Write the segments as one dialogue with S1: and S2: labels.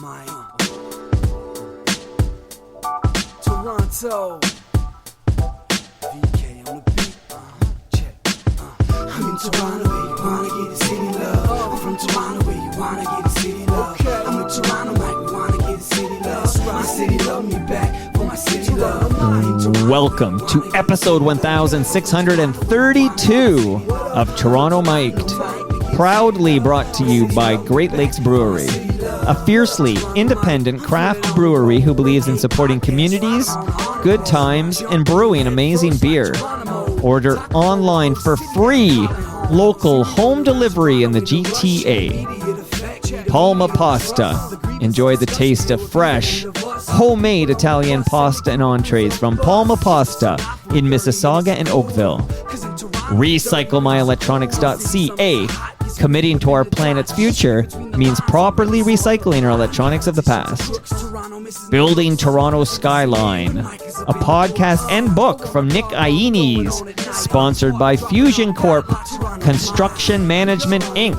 S1: Toronto. VK on the beat. Check. I'm in Toronto where you wanna get a city love. I'm from Toronto where you wanna get a city love. I'm in Toronto like we wanna get a city love. My city love me back for my city love.
S2: Welcome to episode 1632 of Toronto Mic'd, proudly brought to you by Great Lakes Brewery, a fiercely independent craft brewery who believes in supporting communities, good times, and brewing amazing beer. Order online for free local home delivery in the GTA. Palma Pasta. Enjoy the taste of fresh, homemade Italian pasta and entrees from Palma Pasta in Mississauga and Oakville. RecycleMyElectronics.ca. Committing to our planet's future means properly recycling our electronics of the past. Building Toronto Skyline, a podcast and book from Nick Ioannis, sponsored by Fusion Corp, Construction Management Inc.,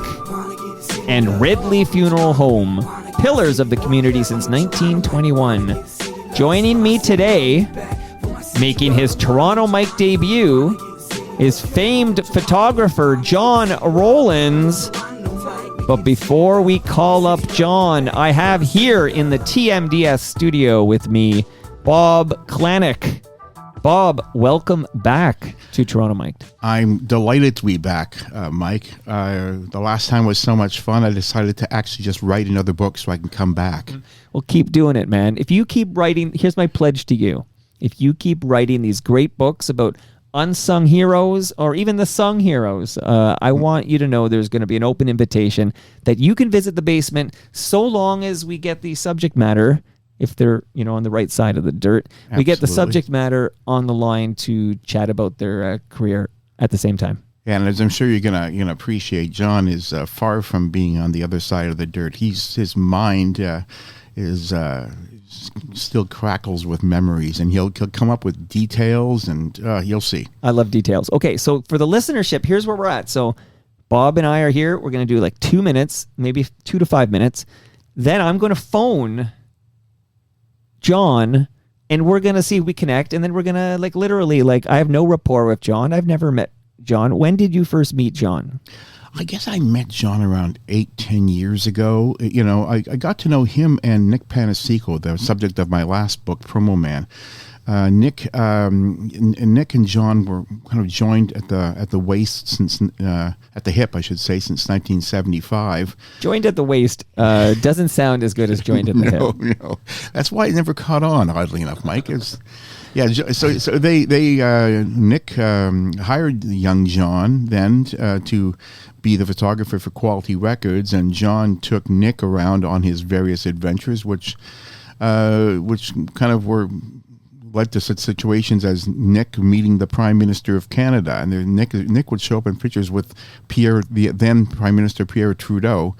S2: and Ridley Funeral Home, pillars of the community since 1921. Joining me today, making his Toronto Mic debut, is famed photographer John Rowlands. But before we call up John, I have here in the TMDS studio with me, Bob Klanac. Bob, welcome back to Toronto Mic.
S3: I'm delighted to be back, Mike. The last time was so much fun, I decided to actually just write another book so I can come back.
S2: Well, keep doing it, man. If you keep writing, here's my pledge to you. If you keep writing these great books about unsung heroes or even the sung heroes, I want you to know there's going to be an open invitation that you can visit the basement so long as we get the subject matter, if they're, on the right side of the dirt. Absolutely. We get the subject matter on the line to chat about their career at the same time.
S3: Yeah, and as I'm sure you're gonna appreciate, John is far from being on the other side of the dirt. His mind is still crackles with memories, and he'll come up with details, and you'll see.
S2: I love details. Okay, so for the listenership, here's where we're at. So Bob and I are here. We're going to do like 2 minutes, maybe 2 to 5 minutes. Then I'm going to phone John, and we're going to see if we connect, and then we're going to literally, I have no rapport with John. I've never met John. When did you first meet John?
S3: I guess I met John around 8-10 years ago. I got to know him and Nick Panasico, the subject of my last book, Promo Man. Nick and John were kind of joined at the waist since at the hip, I should say, since 1975.
S2: Joined at the waist doesn't sound as good as joined at the hip.
S3: No, that's why it never caught on. Oddly enough, Mike is. Yeah, so they Nick hired young John then to be the photographer for Quality Records, and John took Nick around on his various adventures, which kind of led to such situations as Nick meeting the Prime Minister of Canada, and Nick would show up in pictures with the then Prime Minister Pierre Trudeau,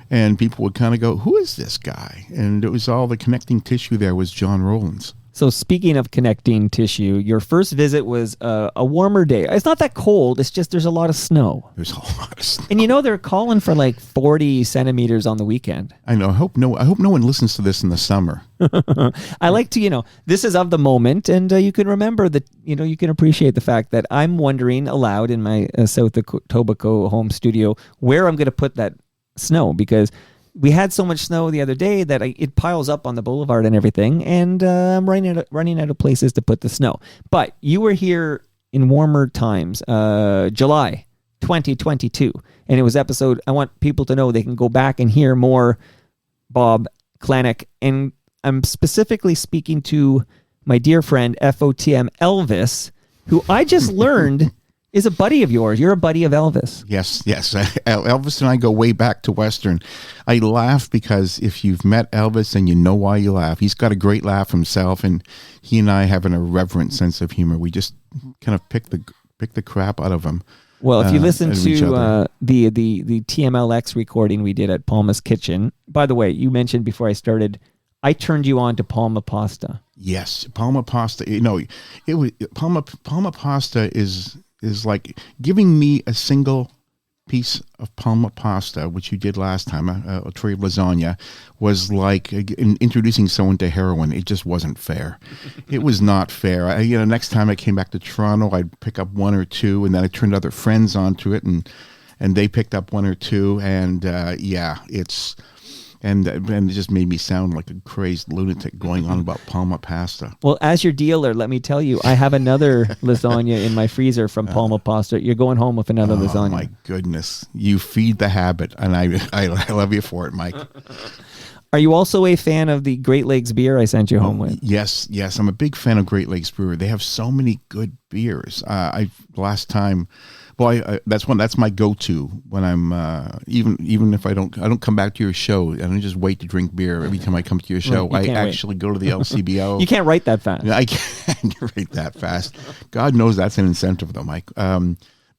S3: and people would kind of go, "Who is this guy?" And it was all the connecting tissue there was John Rowlands.
S2: So speaking of connecting tissue, your first visit was a warmer day. It's not that cold. It's just there's a lot of snow.
S3: There's a lot of snow.
S2: And they're calling for 40 centimeters on the weekend.
S3: I know. I hope no one listens to this in the summer.
S2: I like to, this is of the moment, and you can remember that, you can appreciate the fact that I'm wondering aloud in my South Etobicoke home studio where I'm going to put that snow, because we had so much snow the other day that it piles up on the boulevard and everything, and I'm running out of places to put the snow. But you were here in warmer times, July 2022, and it was episode, I want people to know they can go back and hear more Bob Klanac, and I'm specifically speaking to my dear friend FOTM Elvis, who I just learned is a buddy of yours. You're a buddy of Elvis.
S3: Yes. Elvis and I go way back to Western. I laugh because if you've met Elvis, then you know why you laugh. He's got a great laugh himself, and he and I have an irreverent sense of humor. We just kind of pick the crap out of him.
S2: Well, if you listen to the TMLX recording we did at Palma's Kitchen, by the way, you mentioned before I started, I turned you on to Palma Pasta.
S3: Yes, Palma Pasta. It was Palma Pasta is like giving me a single piece of palma pasta, which you did last time, a tray of lasagna, was like introducing someone to heroin. It just wasn't fair. It was not fair. Next time I came back to Toronto, I'd pick up one or two, and then I turned other friends onto it, and they picked up one or two, and it's. And it just made me sound like a crazed lunatic going on about Palma pasta.
S2: Well, as your dealer, let me tell you, I have another lasagna in my freezer from Palma Pasta. You're going home with another lasagna. Oh,
S3: my goodness. You feed the habit, and I love you for it, Mike.
S2: Are you also a fan of the Great Lakes beer I sent you home with?
S3: Yes. I'm a big fan of Great Lakes Brewery. They have so many good beers. Last time... Well, that's my go-to when I'm even if I don't come back to your show and I just wait to drink beer every time I come to your show. I actually go to the LCBO.
S2: You can't write that fast.
S3: I can't write that fast. God knows that's an incentive though, Mike.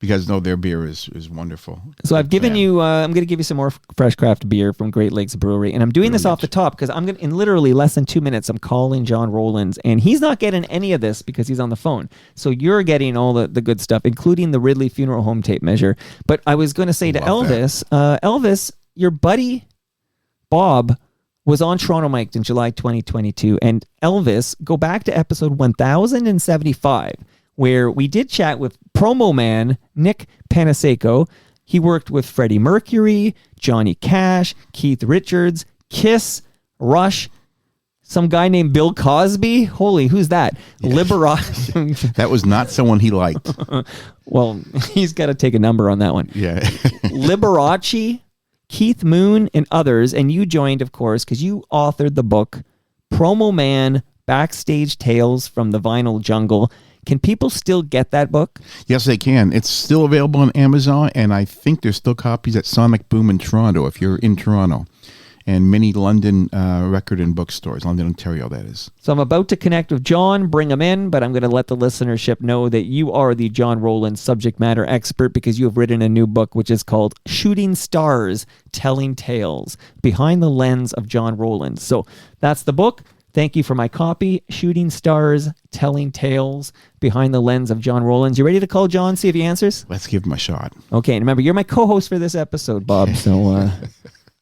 S3: Because their beer is wonderful.
S2: So I've given you. I'm going to give you some more fresh craft beer from Great Lakes Brewery, and I'm doing this off the top because I'm going in literally less than 2 minutes. I'm calling John Rowlands, and he's not getting any of this because he's on the phone. So you're getting all the good stuff, including the Ridley Funeral Home tape measure. But I was going to say to Elvis, Elvis, your buddy Bob was on Toronto Mike in July 2022, and Elvis, go back to episode 1075. Where we did chat with promo man Nick Panaseco. He worked with Freddie Mercury, Johnny Cash, Keith Richards, Kiss, Rush, some guy named Bill Cosby. Holy, who's that? Yeah. Liberace.
S3: That was not someone he liked.
S2: Well, he's got to take a number on that one.
S3: Yeah.
S2: Liberace, Keith Moon, and others. And you joined, of course, because you authored the book, Promo Man, Backstage Tales from the Vinyl Jungle. Can people still get that book?
S3: Yes, they can. It's still available on Amazon, and I think there's still copies at Sonic Boom in Toronto, if you're in Toronto, and many London record and bookstores, London, Ontario, that is.
S2: So I'm about to connect with John, bring him in, but I'm going to let the listenership know that you are the John Rowlands subject matter expert because you have written a new book, which is called Shooting Stars, Telling Tales, Behind the Lens of John Rowlands. So that's the book. Thank you for my copy, Shooting Stars, Telling Tales, Behind the Lens of John Rowlands. You ready to call John, see if he answers?
S3: Let's give him a shot.
S2: Okay, and remember, you're my co-host for this episode, Bob, so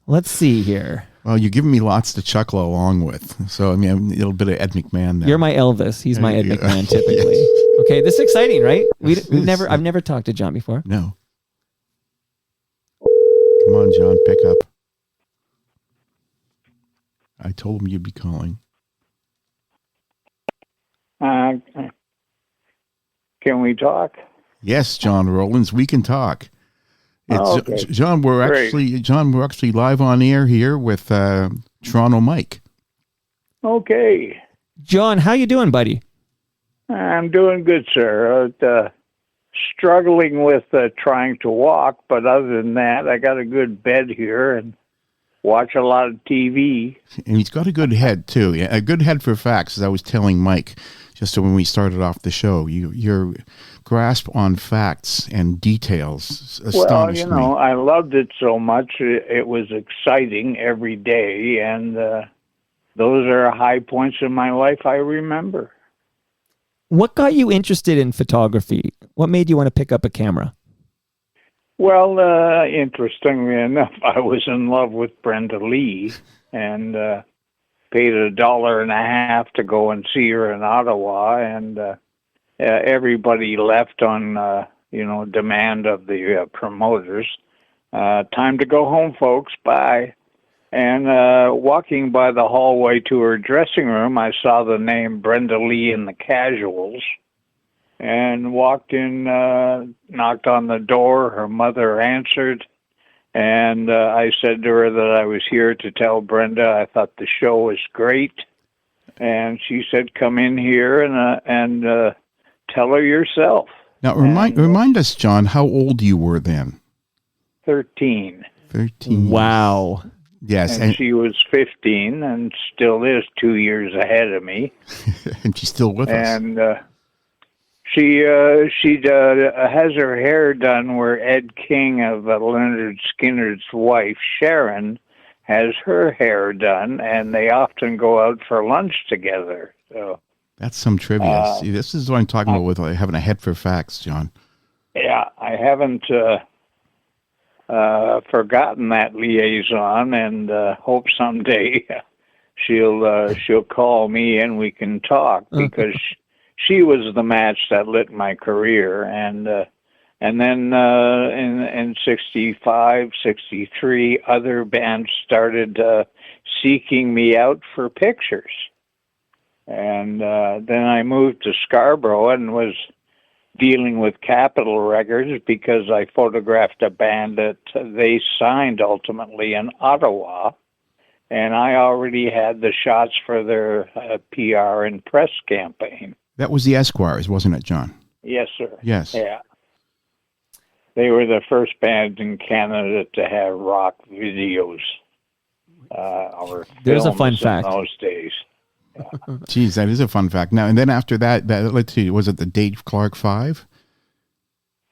S2: let's see here.
S3: Well, you're giving me lots to chuckle along with, so I mean, a little bit of Ed McMahon there.
S2: You're my Elvis. He's my Ed McMahon, typically. Yes. Okay, this is exciting, right? I've never talked to John before.
S3: No. Come on, John, pick up. I told him you'd be calling.
S4: Can we talk?
S3: Yes, John Rowlands, we can talk.
S4: Okay.
S3: John, we're actually live on air here with Toronto Mike.
S4: Okay.
S2: John, how you doing, buddy?
S4: I'm doing good, sir. Struggling with trying to walk, but other than that, I got a good bed here and watch a lot of TV.
S3: And he's got a good head, too. Yeah, a good head for facts, as I was telling Mike, just when we started off the show. Your grasp on facts and details astonished me.
S4: I loved it so much. It was exciting every day, and those are high points in my life I remember.
S2: What got you interested in photography? What made you want to pick up a camera?
S4: Well, interestingly enough, I was in love with Brenda Lee and paid $1.50 to go and see her in Ottawa, and everybody left on, demand of the promoters. Time to go home, folks. Bye. And walking by the hallway to her dressing room, I saw the name Brenda Lee in the Casuals. And walked in, knocked on the door. Her mother answered, and I said to her that I was here to tell Brenda I thought the show was great. And she said, "Come in here and tell her yourself."
S3: Now, remind us, John, how old you were then.
S4: 13.
S3: 13.
S2: Wow.
S3: Yes,
S4: and she was 15, and still is 2 years ahead of me.
S3: And she's still with us.
S4: And She has her hair done where Ed King of Leonard Skinner's wife, Sharon, has her hair done, and they often go out for lunch together. So
S3: that's some trivia. See, this is what I'm talking about with having a head for facts, John.
S4: Yeah, I haven't forgotten that liaison, and hope someday she'll call me and we can talk, because she was the match that lit my career. And then in 65, 63, other bands started seeking me out for pictures. And then I moved to Scarborough and was dealing with Capitol Records because I photographed a band that they signed ultimately in Ottawa. And I already had the shots for their PR and press campaign.
S3: That was the Esquires, wasn't it, John?
S4: Yes, sir.
S3: Yes.
S4: Yeah. They were the first band in Canada to have rock videos. Or
S2: There's a
S4: films
S2: fun
S4: in
S2: fact.
S4: those days.
S3: Geez, that is a fun fact. Now, and then after that, let's see, was it the Dave Clark Five?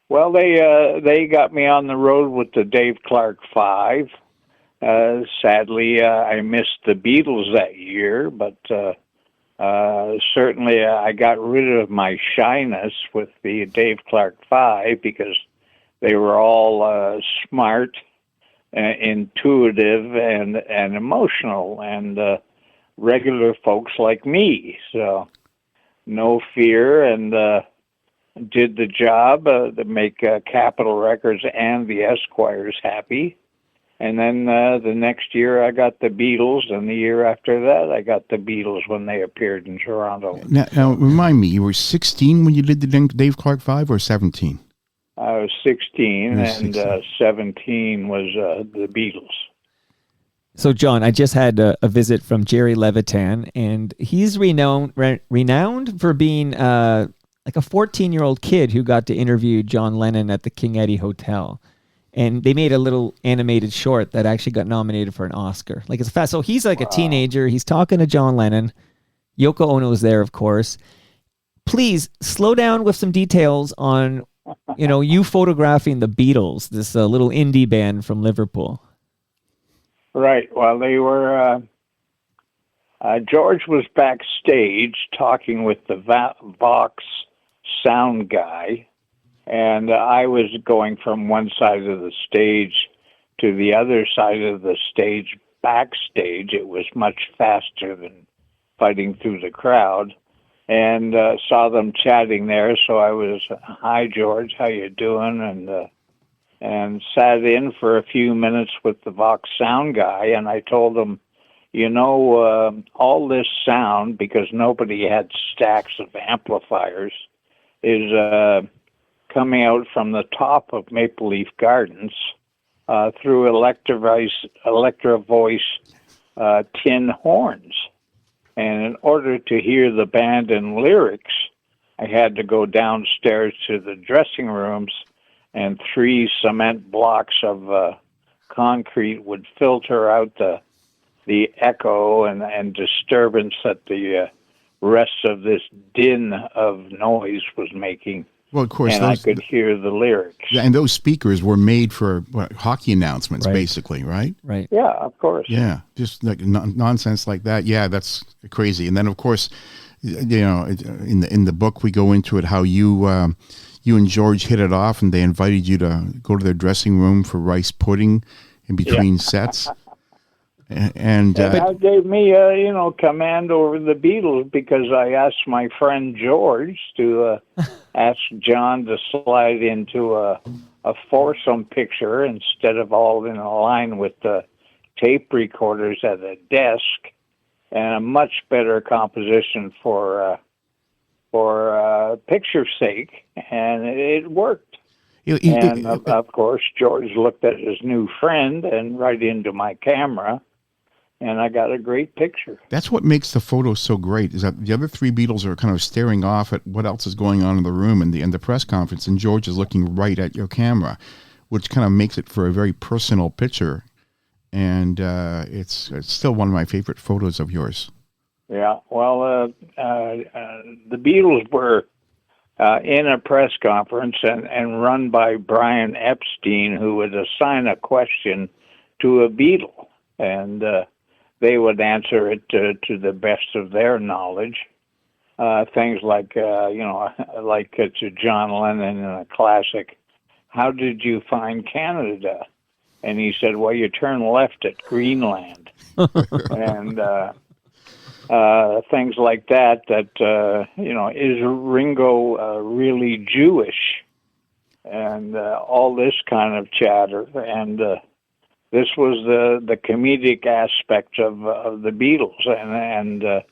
S4: Well, they got me on the road with the Dave Clark Five. Sadly, I missed the Beatles that year, but certainly I got rid of my shyness with the Dave Clark Five, because they were all smart, intuitive, and emotional, and regular folks like me. So no fear, and did the job to make Capitol Records and the Esquires happy. And then the next year I got the Beatles, and the year after that I got the Beatles when they appeared in Toronto.
S3: Now remind me, you were 16 when you did the Dave Clark Five, or 17?
S4: I was 16,
S3: You're
S4: and
S3: 16.
S4: 17 was the Beatles.
S2: So, John, I just had a visit from Jerry Levitan, and he's renowned for being like a 14-year-old kid who got to interview John Lennon at the King Eddie Hotel. And they made a little animated short that actually got nominated for an Oscar. Like, it's fast. So he's like a teenager. He's talking to John Lennon. Yoko Ono is there, of course. Please slow down with some details on, you photographing the Beatles, this little indie band from Liverpool.
S4: Right. Well, they were. George was backstage talking with the Vox sound guy, and I was going from one side of the stage to the other side of the stage backstage. It was much faster than fighting through the crowd, and saw them chatting there. So I was, "Hi, George, how you doing?" And sat in for a few minutes with the Vox sound guy, and I told him, all this sound, because nobody had stacks of amplifiers, is coming out from the top of Maple Leaf Gardens through Electro Voice tin horns. And in order to hear the band and lyrics, I had to go downstairs to the dressing rooms, and 3 cement blocks of concrete would filter out the echo and disturbance that the rest of this din of noise was making.
S3: Well, of course,
S4: and I could hear the lyrics.
S3: Yeah, and those speakers were made for hockey announcements,
S2: Right.
S3: basically, right?
S2: Right.
S4: Yeah, of course.
S3: Yeah, just like nonsense like that. Yeah, that's crazy. And then, of course, in the book we go into it how you and George hit it off, and they invited you to go to their dressing room for rice pudding in between sets. And
S4: that gave me, command over the Beatles, because I asked my friend George to ask John to slide into a foursome picture instead of all in a line with the tape recorders at a desk, and a much better composition for picture's sake, and it worked. And of course, George looked at his new friend and right into my camera, and I got a great picture.
S3: That's what makes the photo so great, is that the other 3 Beatles are kind of staring off at what else is going on in the room and the press conference, and George is looking right at your camera, which kind of makes it for a very personal picture. And it's still one of my favorite photos of yours.
S4: Yeah, well, the Beatles were in a press conference and run by Brian Epstein, who would assign a question to a Beatle, and they would answer it to the best of their knowledge. Things like, like to John Lennon in a classic, "How did you find Canada?" And he said, well, you turn left at Greenland. And things like that, is Ringo really Jewish? And all this kind of chatter. And this was the comedic aspect of the Beatles. And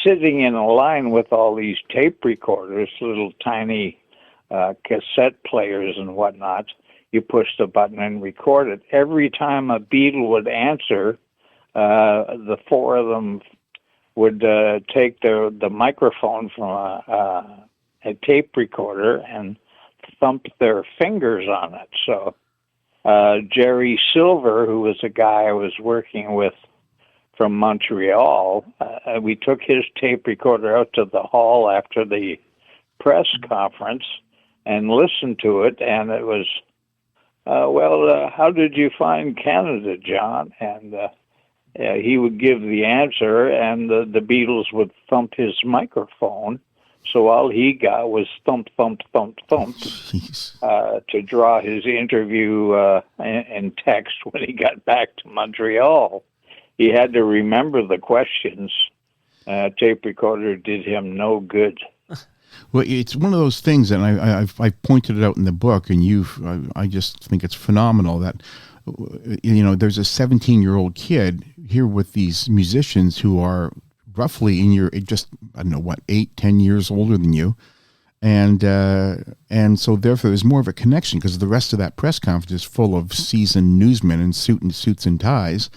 S4: sitting in a line with all these tape recorders, little tiny cassette players and whatnot, you push the button and record it. Every time a Beatle would answer, the four of them would take the microphone from a tape recorder and thump their fingers on it. So Jerry Silver, who was a guy I was working with from Montreal, we took his tape recorder out to the hall after the press conference and listened to it, and it was, how did you find Canada, John? And he would give the answer, and the Beatles would thump his microphone. So all he got was thump, thump, thump, thump to draw his interview in text when he got back to Montreal. He had to remember the questions. Tape recorder did him no good.
S3: Well, it's one of those things, and I've pointed it out in the book, and I just think it's phenomenal that, there's a 17-year-old kid here with these musicians who are roughly in your, just, 8, 10 years older than you. And so therefore there's more of a connection because the rest of that press conference is full of seasoned newsmen in suits and ties.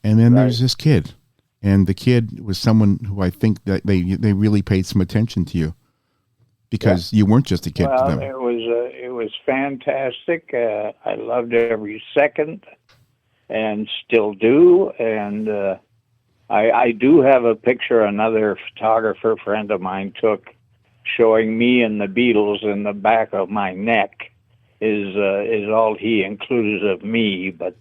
S3: And then there's this kid. And the kid was someone who I think that they really paid some attention to you because you weren't just a kid to them.
S4: It was fantastic. I loved every second and still do. And I do have a picture another photographer friend of mine took showing me and the Beatles in the back of my neck is all he included of me, but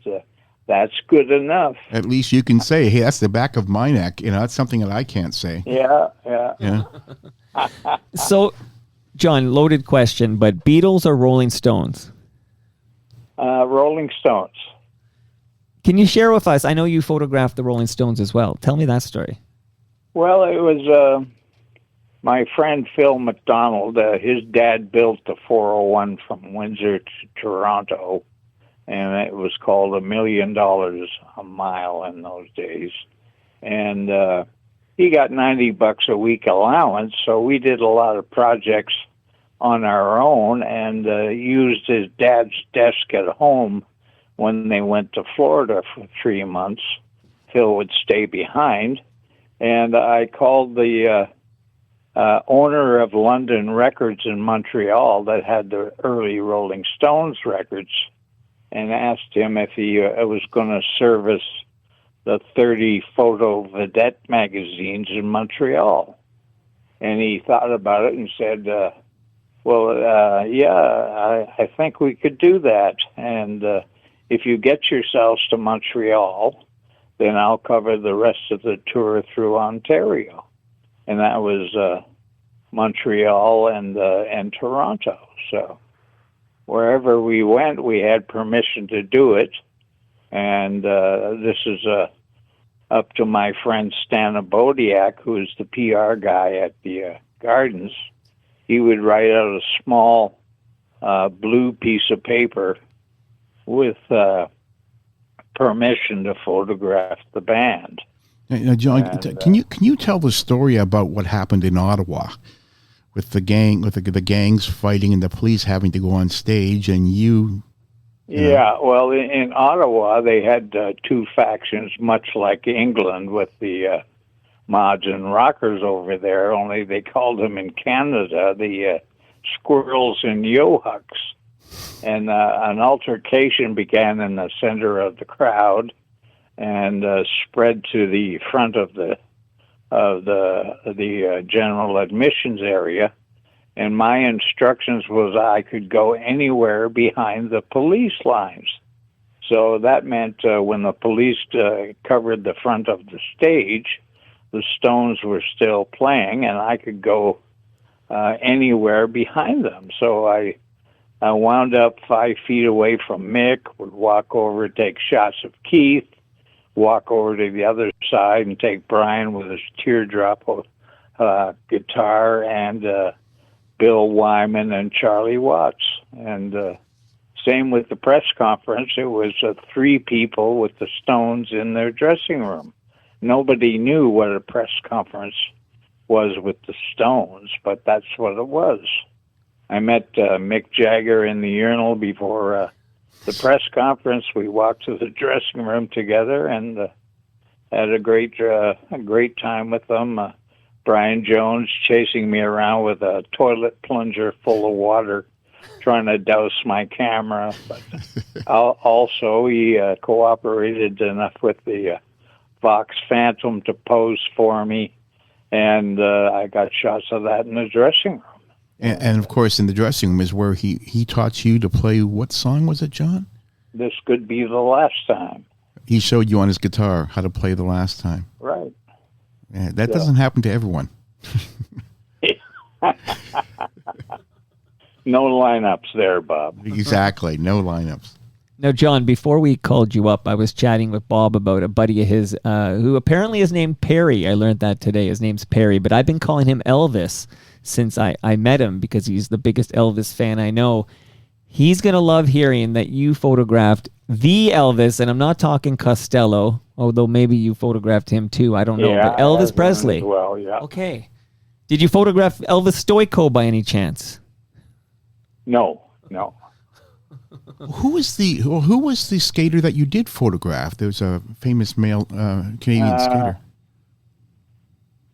S4: that's good enough.
S3: At least you can say, hey, that's the back of my neck. That's something that I can't say.
S4: Yeah.
S2: So, John, loaded question, but Beatles or Rolling Stones?
S4: Rolling Stones.
S2: Can you share with us? I know you photographed the Rolling Stones as well. Tell me that story.
S4: Well, it was my friend Phil McDonald. His dad built the 401 from Windsor to Toronto, and it was called $1 million a mile in those days. And he got $90 a week allowance, so we did a lot of projects on our own and used his dad's desk at home. When they went to Florida for 3 months, Phil would stay behind. And I called the owner of London Records in Montreal that had the early Rolling Stones records and asked him if he was going to service the 30 photo vedette magazines in Montreal. And he thought about it and said, I think we could do that. And if you get yourselves to Montreal, then I'll cover the rest of the tour through Ontario. And that was Montreal and Toronto. So wherever we went, we had permission to do it. And this is up to my friend Stan Abodiak, who is the PR guy at the Gardens. He would write out a small blue piece of paper with permission to photograph the band.
S3: Now, John, can you tell the story about what happened in Ottawa with the gangs fighting and the police having to go on stage and you?
S4: Yeah, well, in Ottawa they had two factions, much like England with the mods and rockers over there. Only they called them in Canada the squirrels and yo-hucks. And an altercation began in the center of the crowd and spread to the front of the general admissions area. And my instructions was I could go anywhere behind the police lines. So that meant when the police covered the front of the stage, the Stones were still playing, and I could go anywhere behind them. So I I wound up 5 feet away from Mick, would walk over, take shots of Keith, walk over to the other side and take Brian with his teardrop guitar, and Bill Wyman and Charlie Watts. And same with the press conference. It was 3 people with the Stones in their dressing room. Nobody knew what a press conference was with the Stones, but that's what it was. I met Mick Jagger in the urinal before the press conference. We walked to the dressing room together and had a great time with them. Brian Jones chasing me around with a toilet plunger full of water, trying to douse my camera. But also, he cooperated enough with the Fox Phantom to pose for me, and I got shots of that in the dressing room.
S3: And of course, in the dressing room is where he taught you to play. What song was it, John?
S4: This Could Be the Last Time.
S3: He showed you on his guitar how to play The Last Time.
S4: Right.
S3: Yeah, that doesn't happen to everyone.
S4: No lineups there, Bob.
S3: Exactly, no lineups.
S2: Now, John, before we called you up, I was chatting with Bob about a buddy of his who apparently is named Perry. I learned that today. His name's Perry, but I've been calling him Elvis since I met him because he's the biggest Elvis fan I know. He's going to love hearing that you photographed the Elvis, and I'm not talking Costello, although maybe you photographed him too. I don't know.
S4: Yeah,
S2: but Elvis Presley.
S4: as well, yeah.
S2: Okay. Did you photograph Elvis Stoico by any chance?
S4: No.
S3: Who was the skater that you did photograph? There was a famous male Canadian skater.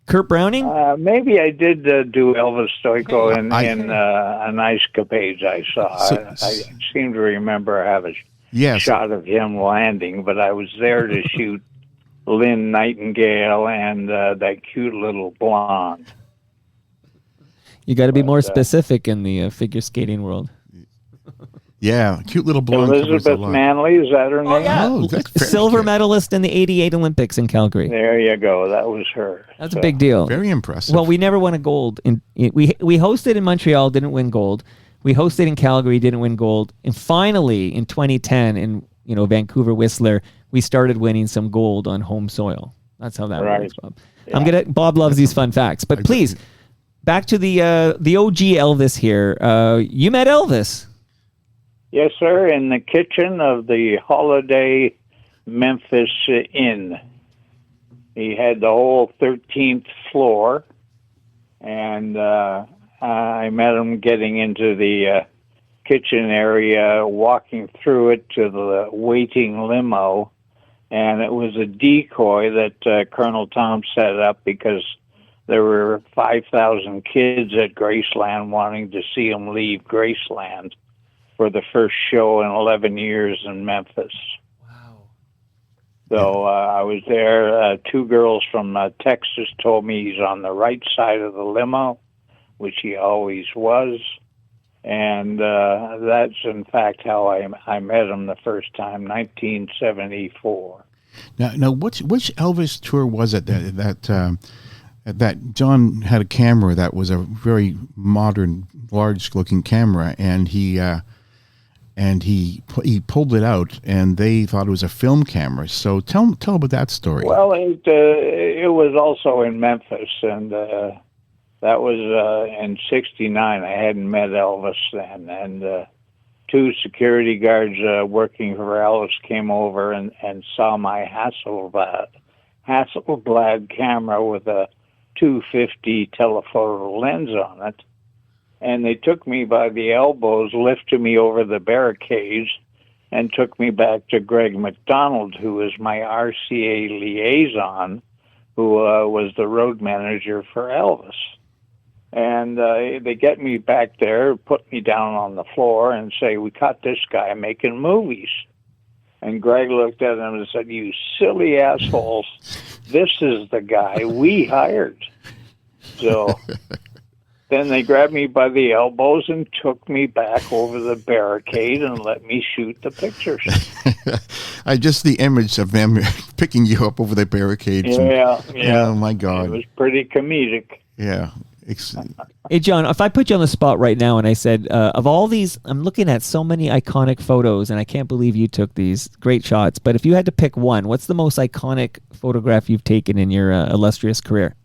S2: Kurt Browning?
S4: Maybe I did do Elvis Stoico in an Ice Capades I saw. I seem to remember I have a shot of him landing, but I was there to shoot Lynn Nightingale and that cute little blonde.
S2: You got to be more specific in the figure skating world.
S3: Yeah, cute little blonde.
S4: Elizabeth Manley, is that her name?
S2: Yeah.
S3: Oh, that's very
S2: Silver
S3: good.
S2: medalist in the 88 Olympics in Calgary.
S4: There you go. That was her.
S2: That's a big deal.
S3: Very impressive.
S2: Well, we never won a gold. We hosted in Montreal, didn't win gold. We hosted in Calgary, didn't win gold. And finally, in 2010, in Vancouver Whistler, we started winning some gold on home soil. That's how that works, Bob. Yeah. Bob loves these fun facts. But please, back to the OG Elvis here. You met Elvis.
S4: Yes, sir, in the kitchen of the Holiday Memphis Inn. He had the whole 13th floor, and I met him getting into the kitchen area, walking through it to the waiting limo, and it was a decoy that Colonel Tom set up because there were 5,000 kids at Graceland wanting to see him leave Graceland for the first show in 11 years in Memphis.
S2: Wow.
S4: So I was there. 2 girls from Texas told me he's on the right side of the limo, which he always was. And that's, in fact, how I met him the first time, 1974.
S3: Now, which Elvis tour was it that John had a camera that was a very modern, large-looking camera, and he pulled it out, and they thought it was a film camera. So tell about that story.
S4: Well, it was also in Memphis, and that was in '69. I hadn't met Elvis then, and 2 security guards working for Elvis came over and saw my Hasselblad camera with a 250 telephoto lens on it. And they took me by the elbows, lifted me over the barricades, and took me back to Greg McDonald, who was my RCA liaison, who was the road manager for Elvis. And they get me back there, put me down on the floor, and say, "We caught this guy making movies." And Greg looked at him and said, "You silly assholes, this is the guy we hired." So then they grabbed me by the elbows and took me back over the barricade and let me shoot the pictures.
S3: Just the image of them picking you up over the barricades.
S4: Yeah.
S3: Oh, my God.
S4: It was pretty comedic.
S3: Yeah.
S2: Hey, John, if I put you on the spot right now and I said, of all these, I'm looking at so many iconic photos, and I can't believe you took these great shots, but if you had to pick one, what's the most iconic photograph you've taken in your illustrious career?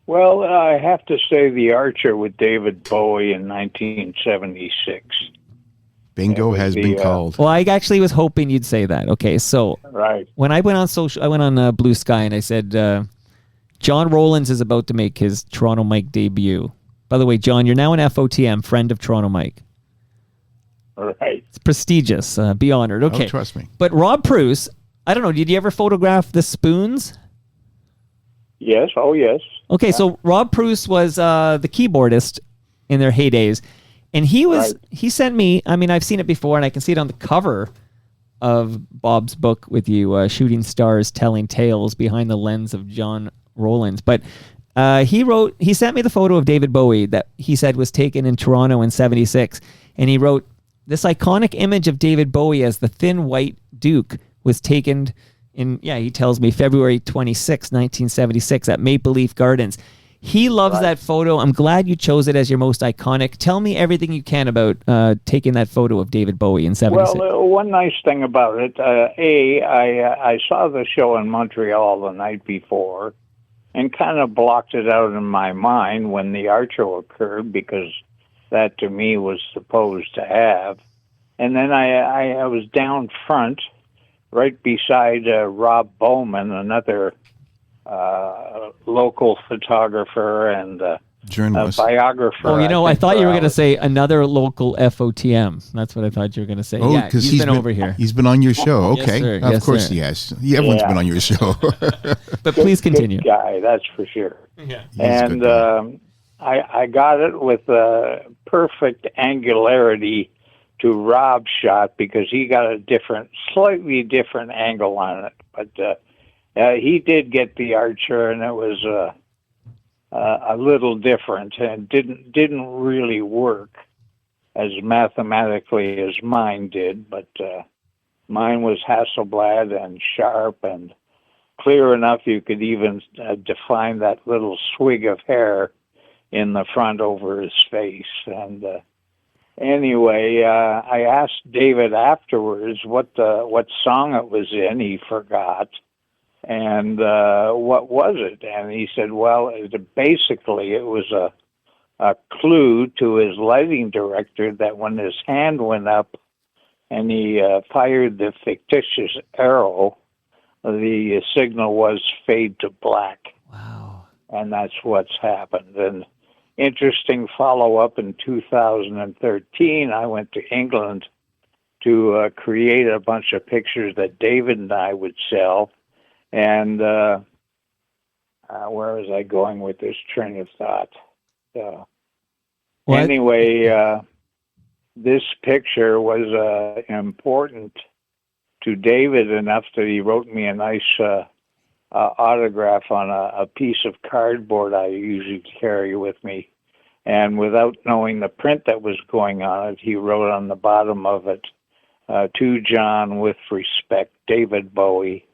S4: Well, I have to say The Archer with David Bowie in 1976.
S3: Bingo has been called.
S2: Well, I actually was hoping you'd say that. Okay, so
S4: Right.
S2: when I went on Blue Sky and I said, John Rowlands is about to make his Toronto Mike debut. By the way, John, you're now an FOTM, friend of Toronto Mike.
S4: Right.
S2: It's prestigious. Be honored. Okay.
S3: Oh, trust me.
S2: But Rob Pruce, I don't know, did you ever photograph the spoons?
S4: Yes. Oh, yes.
S2: Okay, so Rob Pruce was the keyboardist in their heydays. And he sent me, I mean, I've seen it before, and I can see it on the cover of Bob's book with you, Shooting Stars Telling Tales Behind the Lens of John Rowlands. But he sent me the photo of David Bowie that he said was taken in Toronto in 76. And he wrote, this iconic image of David Bowie as the thin white Duke was taken in, he tells me, February 26, 1976 at Maple Leaf Gardens. He loves that photo. I'm glad you chose it as your most iconic. Tell me everything you can about taking that photo of David Bowie in 76.
S4: Well, one nice thing about it, I saw the show in Montreal the night before and kind of blocked it out in my mind when The Archer occurred, because that to me was supposed to have. And then I was down front right beside Rob Bowman, another local photographer and
S3: journalist,
S4: biographer.
S2: Oh, I thought you were going to say another local FOTM. That's what I thought you were going to say.
S3: Oh,
S2: yeah,
S3: because
S2: he's been over here.
S3: He's been on your show. Okay,
S2: Yes, sir.
S3: of
S2: Yes,
S3: course
S2: sir.
S3: he has. Everyone's been on your show.
S2: But please continue.
S4: Good guy, that's for sure.
S2: Yeah.
S4: And I got it with perfect angularity to Rob's shot, because he got a slightly different angle on it. But he did get The Archer, and it was a little different, and didn't really work as mathematically as mine did. But mine was Hasselblad and sharp and clear enough you could even define that little swig of hair in the front over his face. And anyway, I asked David afterwards what song it was in. He forgot. And what was it? And he said, well, basically it was a clue to his lighting director that when his hand went up and he fired the fictitious arrow, the signal was fade to black.
S2: Wow.
S4: And that's what's happened. And interesting follow-up, in 2013, I went to England to create a bunch of pictures that David and I would sell. And where was I going with this train of thought? Anyway, this picture was important to David enough that he wrote me a nice autograph on a piece of cardboard I usually carry with me. And without knowing the print that was going on it, he wrote on the bottom of it, to John, with respect, David Bowie,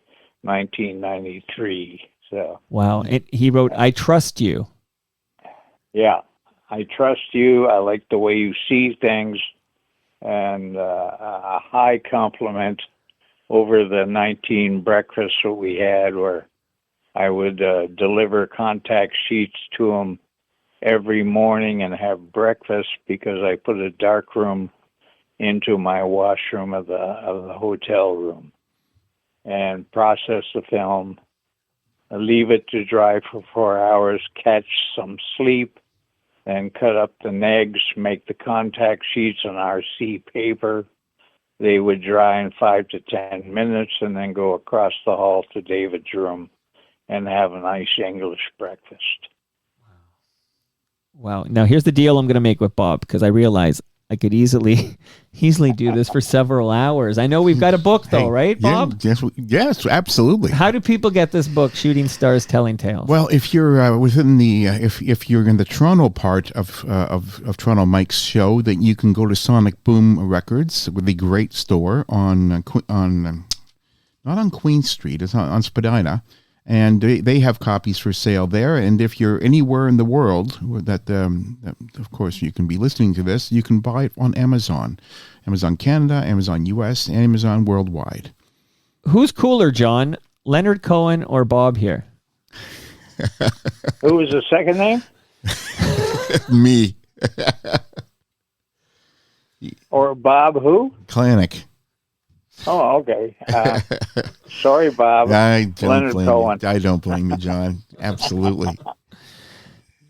S4: 1993. So
S2: wow. He wrote, I trust you.
S4: Yeah, I trust you. I like the way you see things. And a high compliment over the 19 breakfasts that we had, where I would deliver contact sheets to him every morning and have breakfast, because I put a dark room into my washroom of the hotel room, and process the film, leave it to dry for 4 hours, catch some sleep, and cut up the negs, make the contact sheets on RC paper. They would dry in 5 to 10 minutes, and then go across the hall to David's room and have a nice English breakfast.
S2: Wow. Now here's the deal I'm going to make with Bob, because I realize I could easily do this for several hours. I know we've got a book though, right, Bob?
S3: Yes, absolutely.
S2: How do people get this book, Shooting Stars Telling Tales?
S3: Well, if you're within the if you're in the Toronto part of Toronto Mike's show, then you can go to Sonic Boom Records, with the great store on not on Queen Street, it's on Spadina, And they have copies for sale there. And if you're anywhere in the world that of course, you can be listening to this, you can buy it on Amazon. Amazon Canada, Amazon US, and Amazon worldwide.
S2: Who's cooler, John? Leonard Cohen or Bob here?
S4: Who was the second name?
S3: Me.
S4: Or Bob who?
S3: Klanac.
S4: Oh, okay. Sorry, Bob. Leonard Cohen.
S3: I don't blame you, John. Absolutely.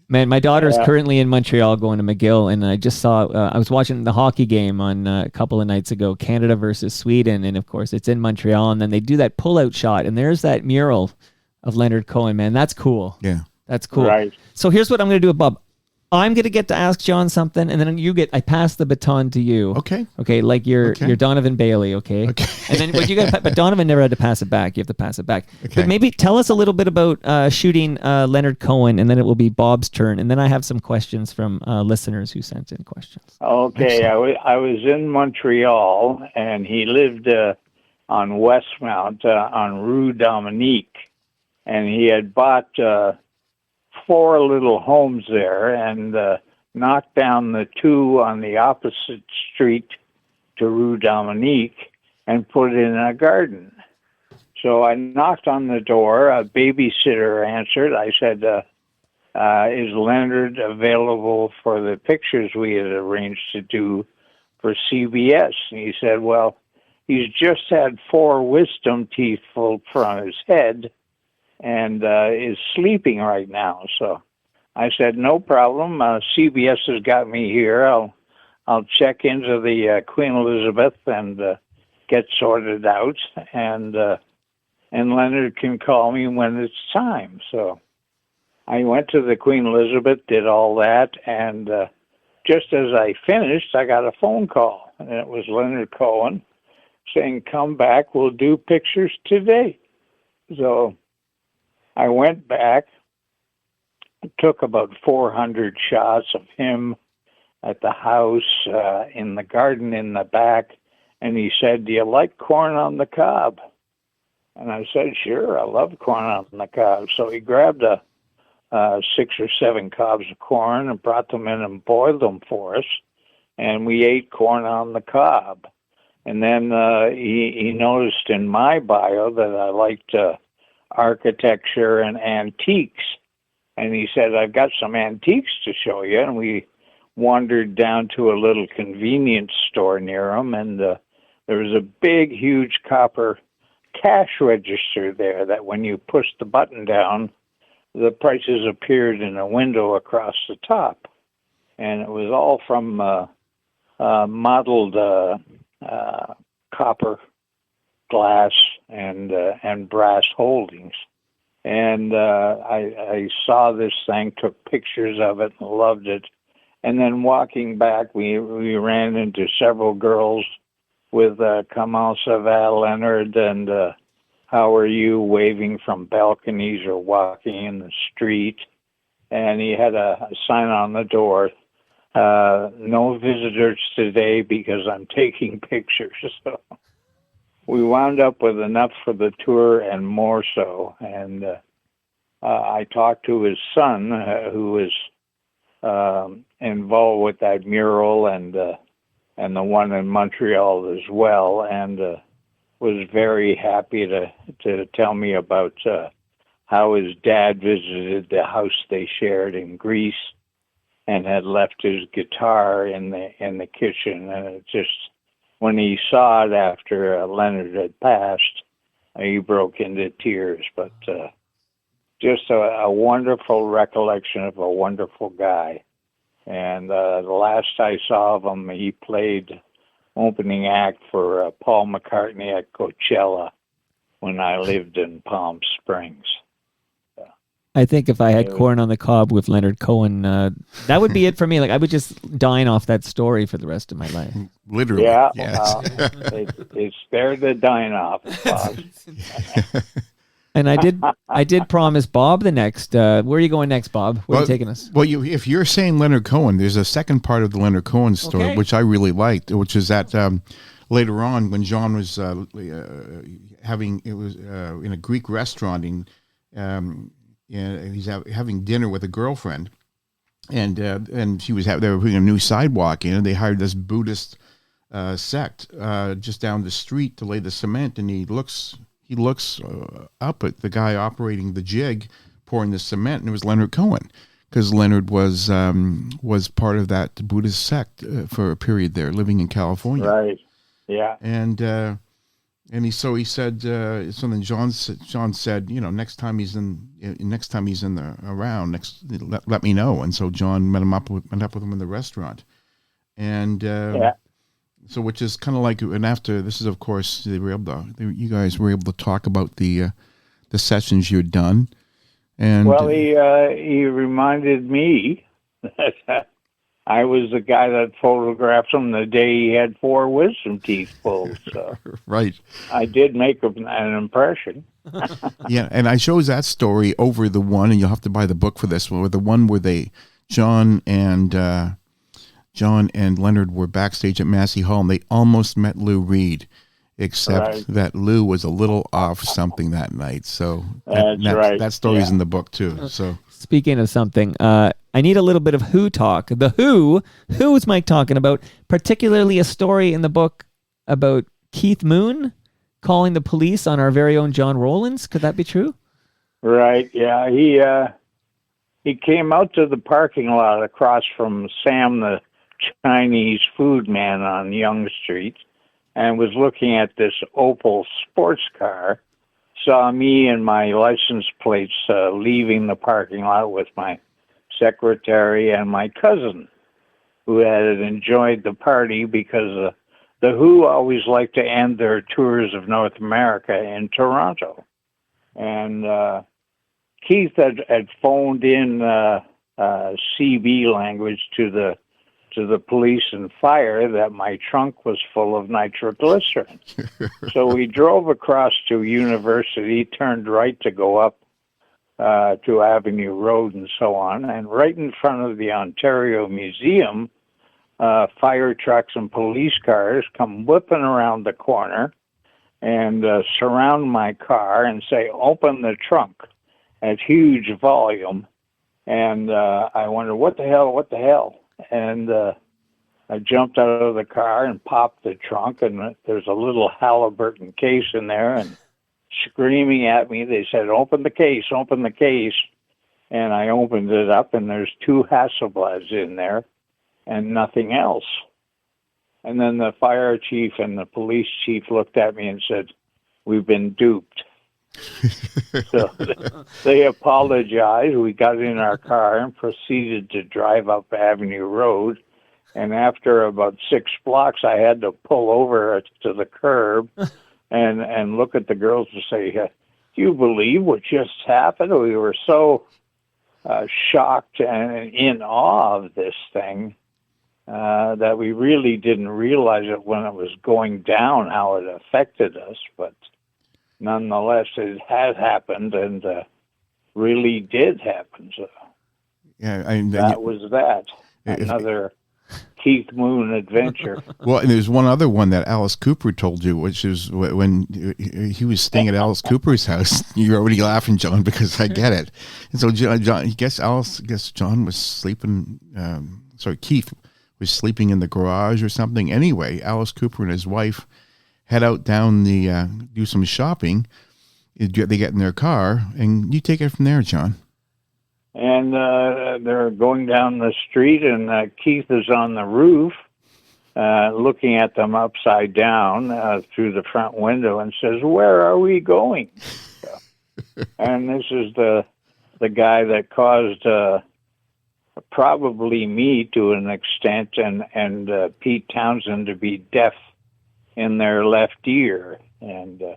S2: Man, my daughter's currently in Montreal going to McGill, and I just saw, I was watching the hockey game on a couple of nights ago, Canada versus Sweden, and of course it's in Montreal, and then they do that pull-out shot, and there's that mural of Leonard Cohen, man. That's cool.
S3: Yeah.
S2: That's cool.
S4: Right.
S2: So here's what I'm going to do with Bob. I'm going to get to ask John something, and then I pass the baton to you.
S3: Okay.
S2: Okay, like you're Donovan Bailey, okay?
S3: Okay.
S2: And then what you got, but Donovan never had to pass it back. You have to pass it back.
S3: Okay.
S2: But maybe tell us a little bit about shooting Leonard Cohen, and then it will be Bob's turn. And then I have some questions from listeners who sent in questions.
S4: Okay, I was in Montreal, and he lived on Westmount on Rue Dominique, and he had bought 4 little homes there and knocked down the 2 on the opposite street to Rue Dominique and put in a garden. So I knocked on the door. A babysitter answered. I said, is Leonard available for the pictures we had arranged to do for CBS? And he said, well, he's just had 4 wisdom teeth pulled from his head and is sleeping right now. So I said, no problem. CBS has got me here. I'll check into the Queen Elizabeth and get sorted out, and Leonard can call me when it's time. So I went to the Queen Elizabeth, did all that, and just as I finished, I got a phone call, and it was Leonard Cohen saying, come back, we'll do pictures today. So I went back, took about 400 shots of him at the house, in the garden in the back, and he said, do you like corn on the cob? And I said, sure, I love corn on the cob. So he grabbed 6 or 7 cobs of corn and brought them in and boiled them for us, and we ate corn on the cob. And then he noticed in my bio that I liked architecture and antiques. And he said, I've got some antiques to show you. And we wandered down to a little convenience store near him, and there was a big, huge copper cash register there that when you pushed the button down, the prices appeared in a window across the top. And it was all from modeled copper, glass, and brass holdings. And I saw this thing, took pictures of it, and loved it. And then walking back, we ran into several girls with Comment ça va, Leonard, and how are you, waving from balconies or walking in the street. And he had a sign on the door, no visitors today because I'm taking pictures. So we wound up with enough for the tour and more so. And I talked to his son, who was involved with that mural and the one in Montreal as well, and was very happy to tell me about how his dad visited the house they shared in Greece and had left his guitar in the kitchen. And it just, when he saw it after Leonard had passed, he broke into tears. But just a wonderful recollection of a wonderful guy. And the last I saw of him, he played opening act for Paul McCartney at Coachella when I lived in Palm Springs.
S2: I think if I had corn on the cob with Leonard Cohen, that would be it for me. Like, I would just dine off that story for the rest of my life.
S3: Literally.
S4: Yeah,
S3: yes.
S4: it's there to dine off, Bob.
S2: And I did promise Bob the next. Where are you going next, Bob? Where are you taking us?
S3: Well, if you're saying Leonard Cohen, there's a second part of the Leonard Cohen story,
S2: Okay.
S3: which I really liked, which is that later on when John was in a Greek restaurant, he's having dinner with a girlfriend, and she was they were putting a new sidewalk in, and they hired this Buddhist sect just down the street to lay the cement, and he looks up at the guy operating the jig, pouring the cement, and it was Leonard Cohen, because Leonard was part of that Buddhist sect for a period there, living in California.
S4: Right. Yeah.
S3: And he said something. John said, next time he's around, let me know. And so John met up with him in the restaurant, and so which is kind of like. And after this is, of course, you guys were able to talk about the sessions you'd done. And
S4: well, he reminded me that I was the guy that photographed him the day he had 4 wisdom teeth pulled. So
S3: right,
S4: I did make an impression.
S3: Yeah, and I chose that story over the one, and you'll have to buy the book for this one. The one where John and Leonard were backstage at Massey Hall, and they almost met Lou Reed, except that Lou was a little off something that night. So that story's in the book too. So
S2: speaking of something, I need a little bit of Who talk. The Who is Mike talking about, particularly a story in the book about Keith Moon calling the police on our very own John Rowlands. Could that be true?
S4: Right. Yeah. He came out to the parking lot across from Sam the Chinese food man on Yonge Street and was looking at this Opel sports car, saw me and my license plates leaving the parking lot with my secretary and my cousin, who had enjoyed the party because the Who always like to end their tours of North America in Toronto. And Keith had phoned in CB language to the police and fire that my trunk was full of nitroglycerin. So we drove across to University, turned right to go up to Avenue Road and so on. And right in front of the Ontario Museum, fire trucks and police cars come whipping around the corner and surround my car and say, "Open the trunk," at huge volume. And I wondered, what the hell? And I jumped out of the car and popped the trunk, and there's a little Halliburton case in there, and screaming at me, they said, open the case. And I opened it up, and there's 2 Hasselblads in there and nothing else. And then the fire chief and the police chief looked at me and said, "We've been duped." So they apologized. We got in our car and proceeded to drive up Avenue Road. And after about 6 blocks, I had to pull over to the curb and look at the girls and say, "Do you believe what just happened?" We were so shocked and in awe of this thing that we really didn't realize it when it was going down, how it affected us. But nonetheless, it had happened and really did happen. So that was that. Another Keith Moon adventure.
S3: Well, and there's one other one that Alice Cooper told you, which is when he was staying at Alice Cooper's house. You're already laughing, John, because I get it. And so John, John was sleeping. Keith was sleeping in the garage or something. Anyway, Alice Cooper and his wife head out down do some shopping. They get in their car, and you take it from there, John.
S4: And they're going down the street, and Keith is on the roof looking at them upside down through the front window and says, "Where are we going?" And this is the guy that caused probably me to an extent and Pete Townsend to be deaf in their left ear. And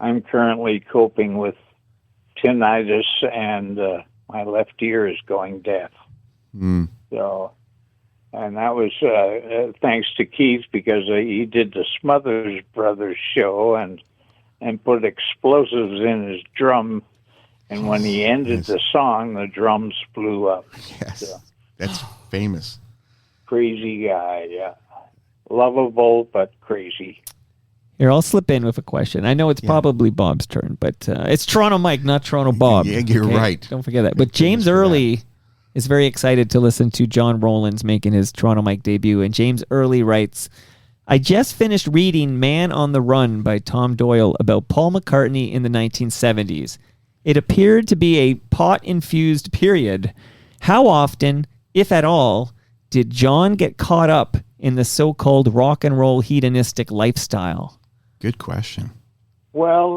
S4: I'm currently coping with tinnitus, and my left ear is going deaf. So, and that was thanks to Keith, because he did the Smothers Brothers show and put explosives in his drum. And when he ended the song, the drums blew up.
S3: Yes,
S4: so,
S3: that's famous.
S4: Crazy guy, yeah. Lovable, but crazy.
S2: Here, I'll slip in with a question. I know it's probably Bob's turn, but it's Toronto Mike, not Toronto Bob.
S3: Yeah, you're right.
S2: Don't forget that. But James Early is very excited to listen to John Rowlands making his Toronto Mike debut. And James Early writes, I just finished reading Man on the Run by Tom Doyle about Paul McCartney in the 1970s. It appeared to be a pot-infused period. How often, if at all, did John get caught up in the so-called rock and roll hedonistic lifestyle?
S3: Good question.
S4: Well,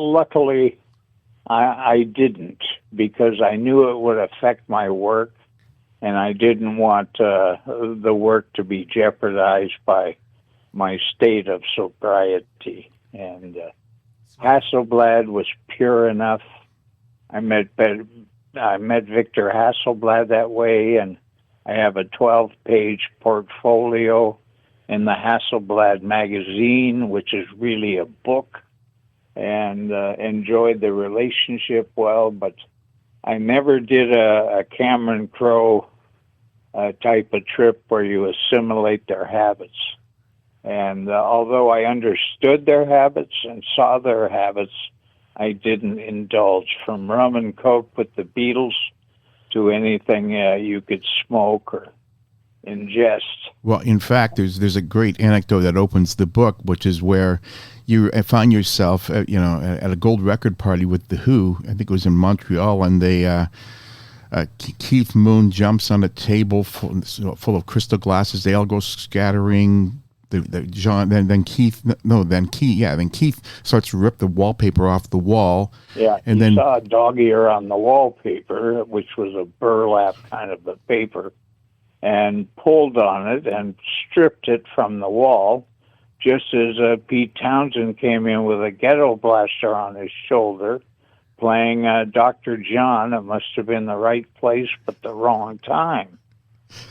S4: luckily, I didn't, because I knew it would affect my work, and I didn't want the work to be jeopardized by my state of sobriety. And Hasselblad was pure enough. I met Victor Hasselblad that way, and I have a 12-page portfolio in the Hasselblad magazine, which is really a book, and enjoyed the relationship well, but I never did a Cameron Crowe type of trip where you assimilate their habits. And although I understood their habits and saw their habits, I didn't indulge, from rum and coke with the Beatles to anything you could smoke or ingest.
S3: Well, in fact, there's a great anecdote that opens the book, which is where you find yourself, at a gold record party with the Who. I think it was in Montreal, and they Keith Moon jumps on a table full of crystal glasses. They all go scattering. Then Keith starts to rip the wallpaper off the wall.
S4: Yeah,
S3: and
S4: he
S3: then
S4: saw a dog ear on the wallpaper, which was a burlap kind of a paper, and pulled on it and stripped it from the wall, just as Pete Townsend came in with a ghetto blaster on his shoulder, playing Dr. John. It must have been the right place but the wrong time.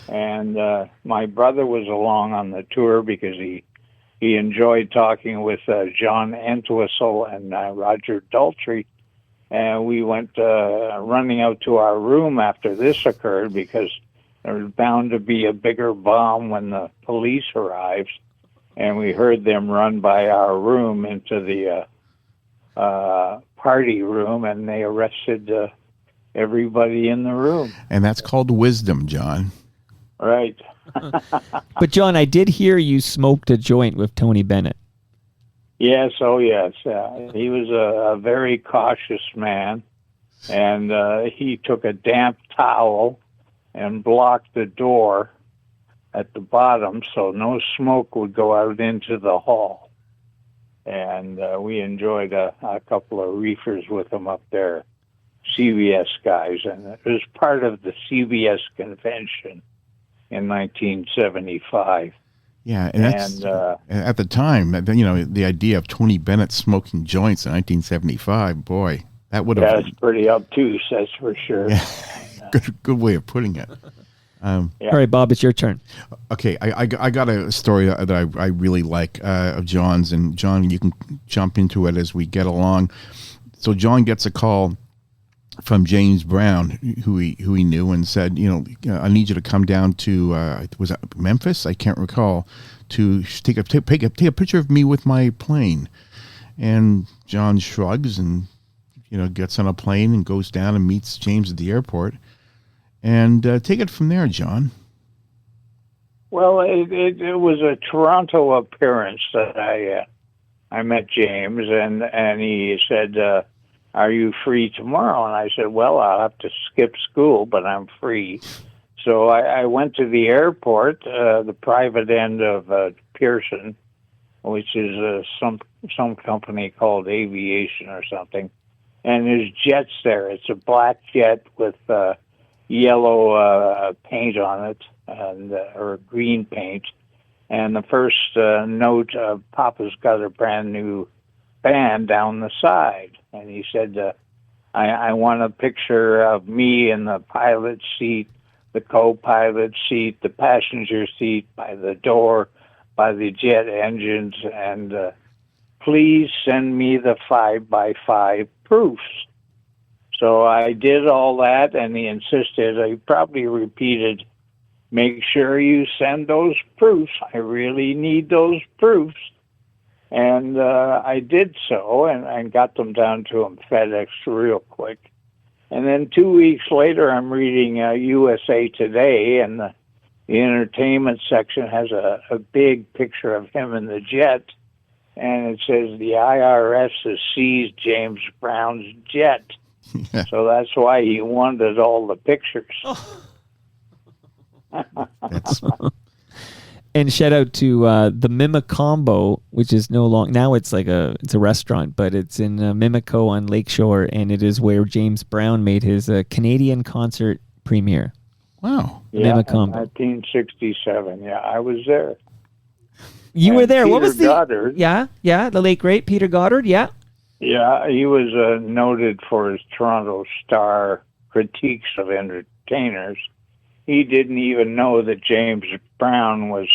S4: And my brother was along on the tour because he enjoyed talking with John Entwistle and Roger Daltrey. And we went running out to our room after this occurred, because there was bound to be a bigger bomb when the police arrived. And we heard them run by our room into the party room, and they arrested everybody in the room.
S3: And that's called wisdom, John.
S4: Right.
S2: But John, I did hear you smoked a joint with Tony Bennett.
S4: Yes, oh yes. He was a very cautious man, and he took a damp towel and blocked the door at the bottom so no smoke would go out into the hall. And we enjoyed a couple of reefers with him up there, CBS guys, and it was part of the CBS convention in 1975.
S3: Yeah, and that's at the time, the idea of Tony Bennett smoking joints in 1975, boy, that would have
S4: been... That's pretty obtuse, that's for sure.
S3: Yeah. Good way of putting it.
S2: All right, Bob, it's your turn.
S3: Okay, I got a story that I really like of John's, and John, you can jump into it as we get along. So John gets a call from James Brown, who he knew, and said, I need you to come down to was it Memphis? I can't recall, to take a picture of me with my plane. And John shrugs and gets on a plane and goes down and meets James at the airport. And take it from there, John.
S4: Well, it was a Toronto appearance that I met James, and he said, are you free tomorrow? And I said, well, I'll have to skip school, but I'm free. So I went to the airport, the private end of Pearson, which is some company called Aviation or something. And there's jets there. It's a black jet with yellow paint on it, or green paint. And the first note, Papa's got a brand new band down the side. And he said, I want a picture of me in the pilot seat, the co-pilot seat, the passenger seat, by the door, by the jet engines, and please send me the 5x5 proofs. So I did all that, and he insisted, I probably repeated, make sure you send those proofs. I really need those proofs. And I did so and got them down to him FedEx real quick. And then 2 weeks later, I'm reading USA Today, and the entertainment section has a big picture of him in the jet, and it says the IRS has seized James Brown's jet.
S3: Yeah.
S4: So that's why he wanted all the pictures.
S3: That's,
S2: And shout out to the Mimicombo, which is no long now. It's like it's a restaurant, but it's in Mimico on Lakeshore, and it is where James Brown made his Canadian concert premiere.
S3: wow.
S4: Yeah, in
S2: Mimicombo.
S4: 1967. Yeah, I was there.
S2: You were
S4: And
S2: there. What
S4: Peter
S2: was the?
S4: Goddard.
S2: Yeah, the late great Peter Goddard. Yeah.
S4: Yeah, he was noted for his Toronto Star critiques of entertainers. He didn't even know that James Brown was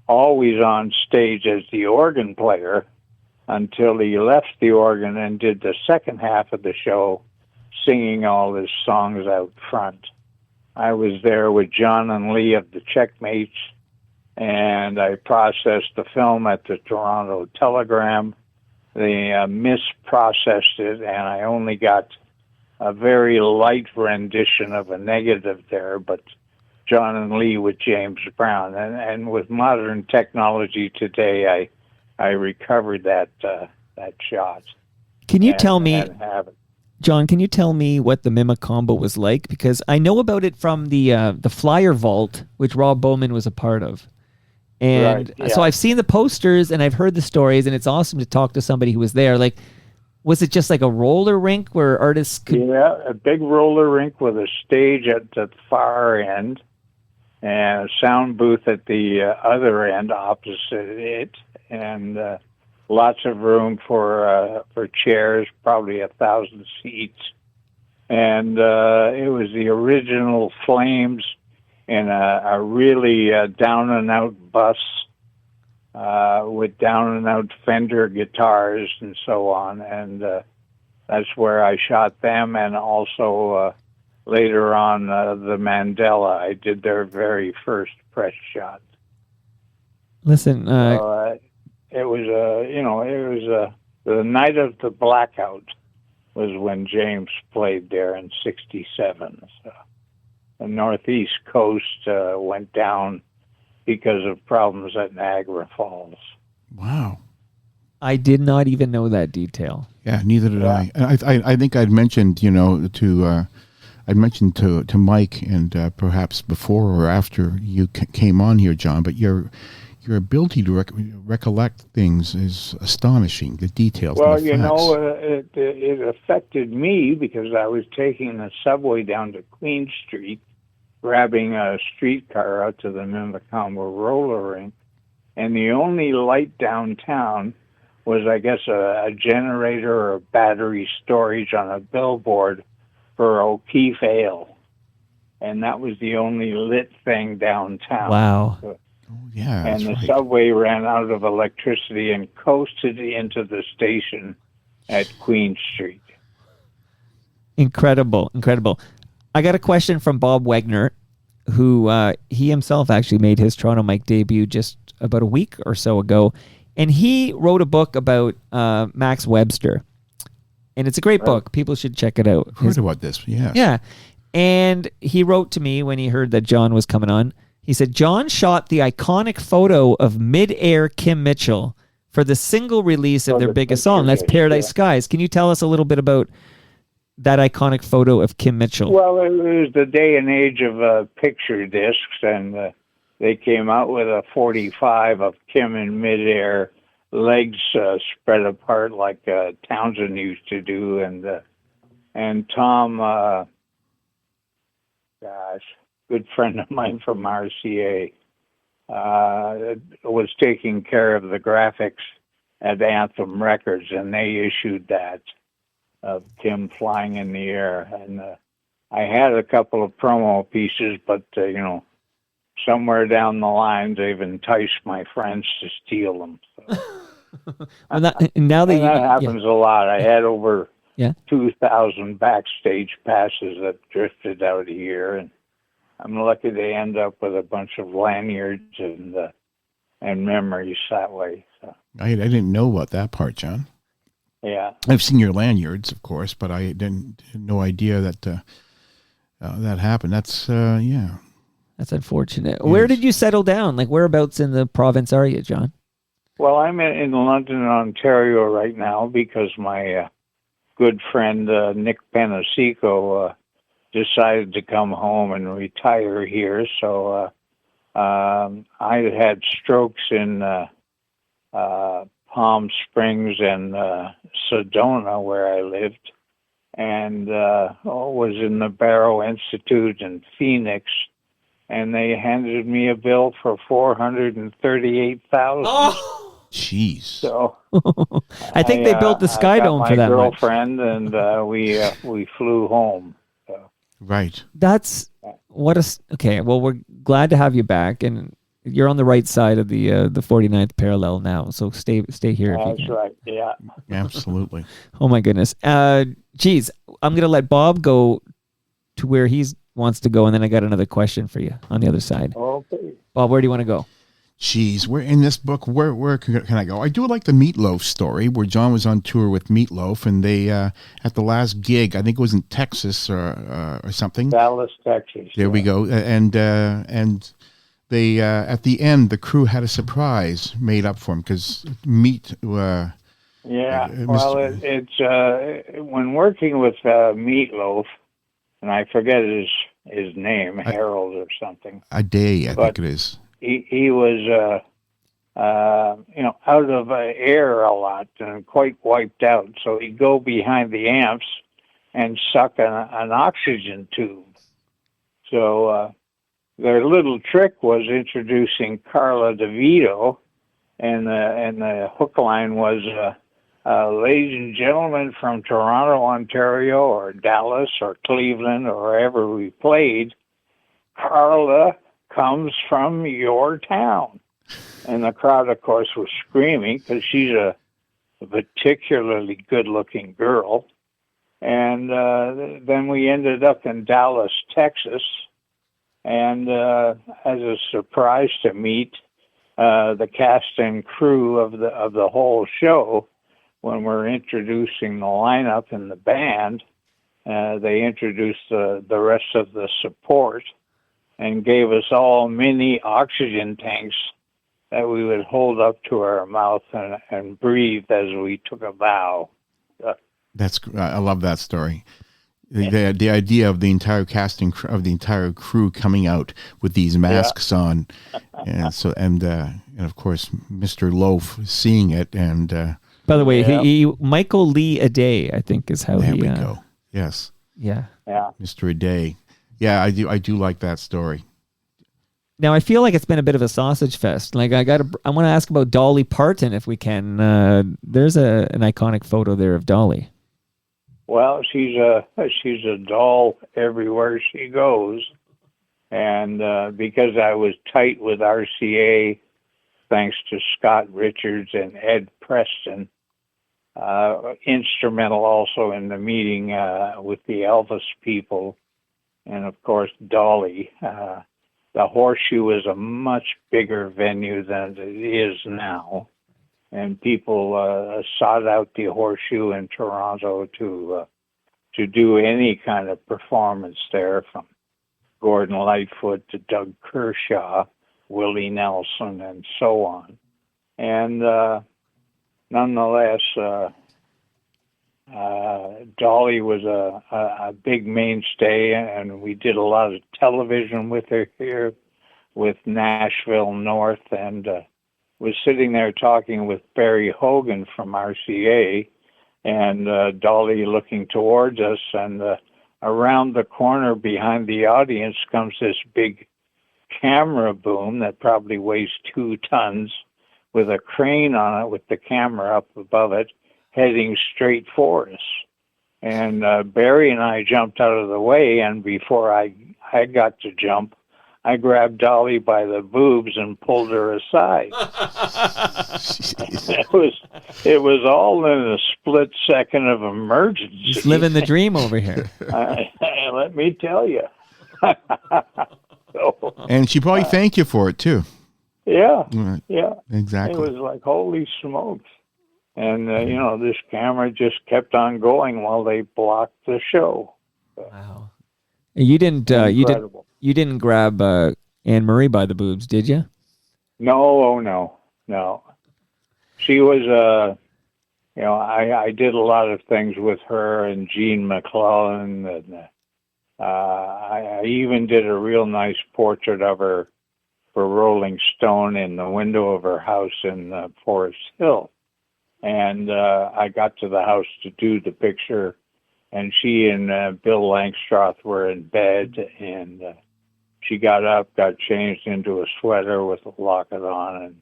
S4: always on stage as the organ player until he left the organ and did the second half of the show singing all his songs out front. I was there with John and Lee of the Checkmates, and I processed the film at the Toronto Telegram. They misprocessed it, and I only got a very light rendition of a negative there, but John and Lee with James Brown. And with modern technology today, I recovered that shot.
S2: Can you tell me,
S4: and have it.
S2: John? Can you tell me what the Mimicombo was like? Because I know about it from the Flyer Vault, which Rob Bowman was a part of. And
S4: Right, yeah.
S2: so I've seen the posters and I've heard the stories, and it's awesome to talk to somebody who was there. Like, was it just like a roller rink where artists could?
S4: Yeah, a big roller rink with a stage at the far end and a sound booth at the other end opposite it, and lots of room for chairs, probably 1,000 seats. And it was the original Flames in a really down-and-out bus with down-and-out Fender guitars and so on. And that's where I shot them, and also later on the Mandela. I did their very first press shot.
S2: Listen,
S4: It was the night of the blackout was when James played there in '67. So the Northeast Coast went down because of problems at Niagara Falls.
S3: Wow.
S2: I did not even know that detail.
S3: Yeah, neither did
S4: Yeah.
S3: I think I'd mentioned, I'd mentioned to Mike, and perhaps before or after you came on here, John, but your ability to recollect things is astonishing. The details.
S4: Well,
S3: and the facts.
S4: it affected me because I was taking the subway down to Queen Street, grabbing a streetcar out to the Mimicombo roller rink, and the only light downtown was, I guess, a generator or a battery storage on a billboard for O'Keefe Ale. And that was the only lit thing downtown.
S2: Wow.
S3: Oh, yeah,
S4: And
S3: that's
S4: the
S3: right.
S4: subway ran out of electricity and coasted into the station at Queen Street.
S2: Incredible. I got a question from Bob Wagner, who he himself actually made his Toronto Mike debut just about a week or so ago. And he wrote a book about Max Webster. And it's a great book. People should check it out.
S3: Heard about this, yes.
S2: Yeah. And he wrote to me when he heard that John was coming on. He said, John shot the iconic photo of mid-air Kim Mitchell for the single release of their
S4: the
S2: biggest song. That's
S4: picture,
S2: Paradise
S4: yeah.
S2: Skies. Can you tell us a little bit about that iconic photo of Kim Mitchell?
S4: Well, it was the day and age of picture discs, and they came out with a 45 of Kim in midair, legs spread apart like Townsend used to do, and Tom, good friend of mine from RCA, was taking care of the graphics at Anthem Records, and they issued that of Kim flying in the air. And I had a couple of promo pieces, but somewhere down the line, they've enticed my friends to steal them. So.
S2: Now that
S4: And that happens a lot. I had over
S2: Yeah.
S4: 2,000 backstage passes that drifted out here, and I'm lucky to end up with a bunch of lanyards and memories that way. So.
S3: I didn't know about that part, John.
S4: Yeah.
S3: I've seen your lanyards, of course, but I had no idea that that happened. That's yeah.
S2: That's unfortunate. Where did you settle down? Like, whereabouts in the province are you, John?
S4: Well, I'm in London, Ontario right now because my good friend Nick Penasico decided to come home and retire here. So I had strokes in Palm Springs and Sedona, where I lived, and was in the Barrow Institute in Phoenix, and they handed me a bill for $438,000.
S2: Oh!
S3: Jeez.
S4: So
S2: I think they built the Sky Dome for that
S4: my
S2: much.
S4: girlfriend, and we flew home. So.
S3: Right.
S2: That's what a... Okay, well, we're glad to have you back, and you're on the right side of the 49th parallel now, so stay here.
S4: That's right, yeah.
S3: Absolutely.
S2: Oh, my goodness. Geez, I'm going to let Bob go to where he wants to go, and then I got another question for you on the other side.
S4: Okay.
S2: Bob, where do you want to go?
S3: Jeez, we're in this book. Where can I go? I do like the Meatloaf story, where John was on tour with Meatloaf, and they at the last gig, I think it was in Texas or something.
S4: Dallas, Texas.
S3: There we go. And they at the end, the crew had a surprise made up for him because Meat.
S4: Yeah, well, it's when working with Meatloaf, and I forget his name, Harold or something.
S3: A day, I think it is.
S4: He was, out of air a lot and quite wiped out. So he'd go behind the amps and suck an oxygen tube. So their little trick was introducing Carla DeVito, and the hook line was, ladies and gentlemen from Toronto, Ontario, or Dallas, or Cleveland, or wherever we played, Carla comes from your town. And the crowd, of course, was screaming because she's a particularly good-looking girl. And then we ended up in Dallas, Texas, and as a surprise to meet the cast and crew of the whole show, when we're introducing the lineup and the band, they introduced the rest of the support and gave us all mini oxygen tanks that we would hold up to our mouth and breathe as we took a bow.
S3: I love that story. The idea of the entire casting of the entire crew coming out with these masks on, and of course Mr. Loaf seeing it, and
S2: by the way, he Michael Lee Aday, I think, is how
S3: there we go. Yes.
S2: Yeah.
S3: Mr. Aday. Yeah, I do like that story.
S2: Now I feel like it's been a bit of a sausage fest. Like I want to ask about Dolly Parton if we can. There's an iconic photo there of Dolly.
S4: Well, she's a doll everywhere she goes, and because I was tight with RCA, thanks to Scott Richards and Ed Preston, instrumental also in the meeting with the Elvis people, and of course Dolly. The Horseshoe is a much bigger venue than it is now, and people sought out the Horseshoe in Toronto to do any kind of performance there, from Gordon Lightfoot to Doug Kershaw, Willie Nelson, and so on. And nonetheless, Dolly was a big mainstay, and we did a lot of television with her here with Nashville North, and was sitting there talking with Barry Hogan from RCA, and Dolly looking towards us, and around the corner behind the audience comes this big camera boom that probably weighs 2 tons with a crane on it with the camera up above it, heading straight for us. And Barry and I jumped out of the way, and before I got to jump, I grabbed Dolly by the boobs and pulled her aside. It was all in a split second of emergency.
S2: Just living the dream over here.
S4: Let me tell you.
S3: And she probably thanked you for it too.
S4: Yeah,
S3: Right.
S4: yeah.
S3: Exactly.
S4: It was like, holy smokes. And, this camera just kept on going while they blocked the show.
S2: Wow. You didn't.
S4: Incredible.
S2: You didn't grab Anne Marie by the boobs, did you?
S4: No, oh no, no. She was, I did a lot of things with her and Gene McClellan, and I even did a real nice portrait of her for Rolling Stone in the window of her house in Forest Hill. And I got to the house to do the picture, and she and Bill Langstroth were in bed, and she got up, got changed into a sweater with a locket on, and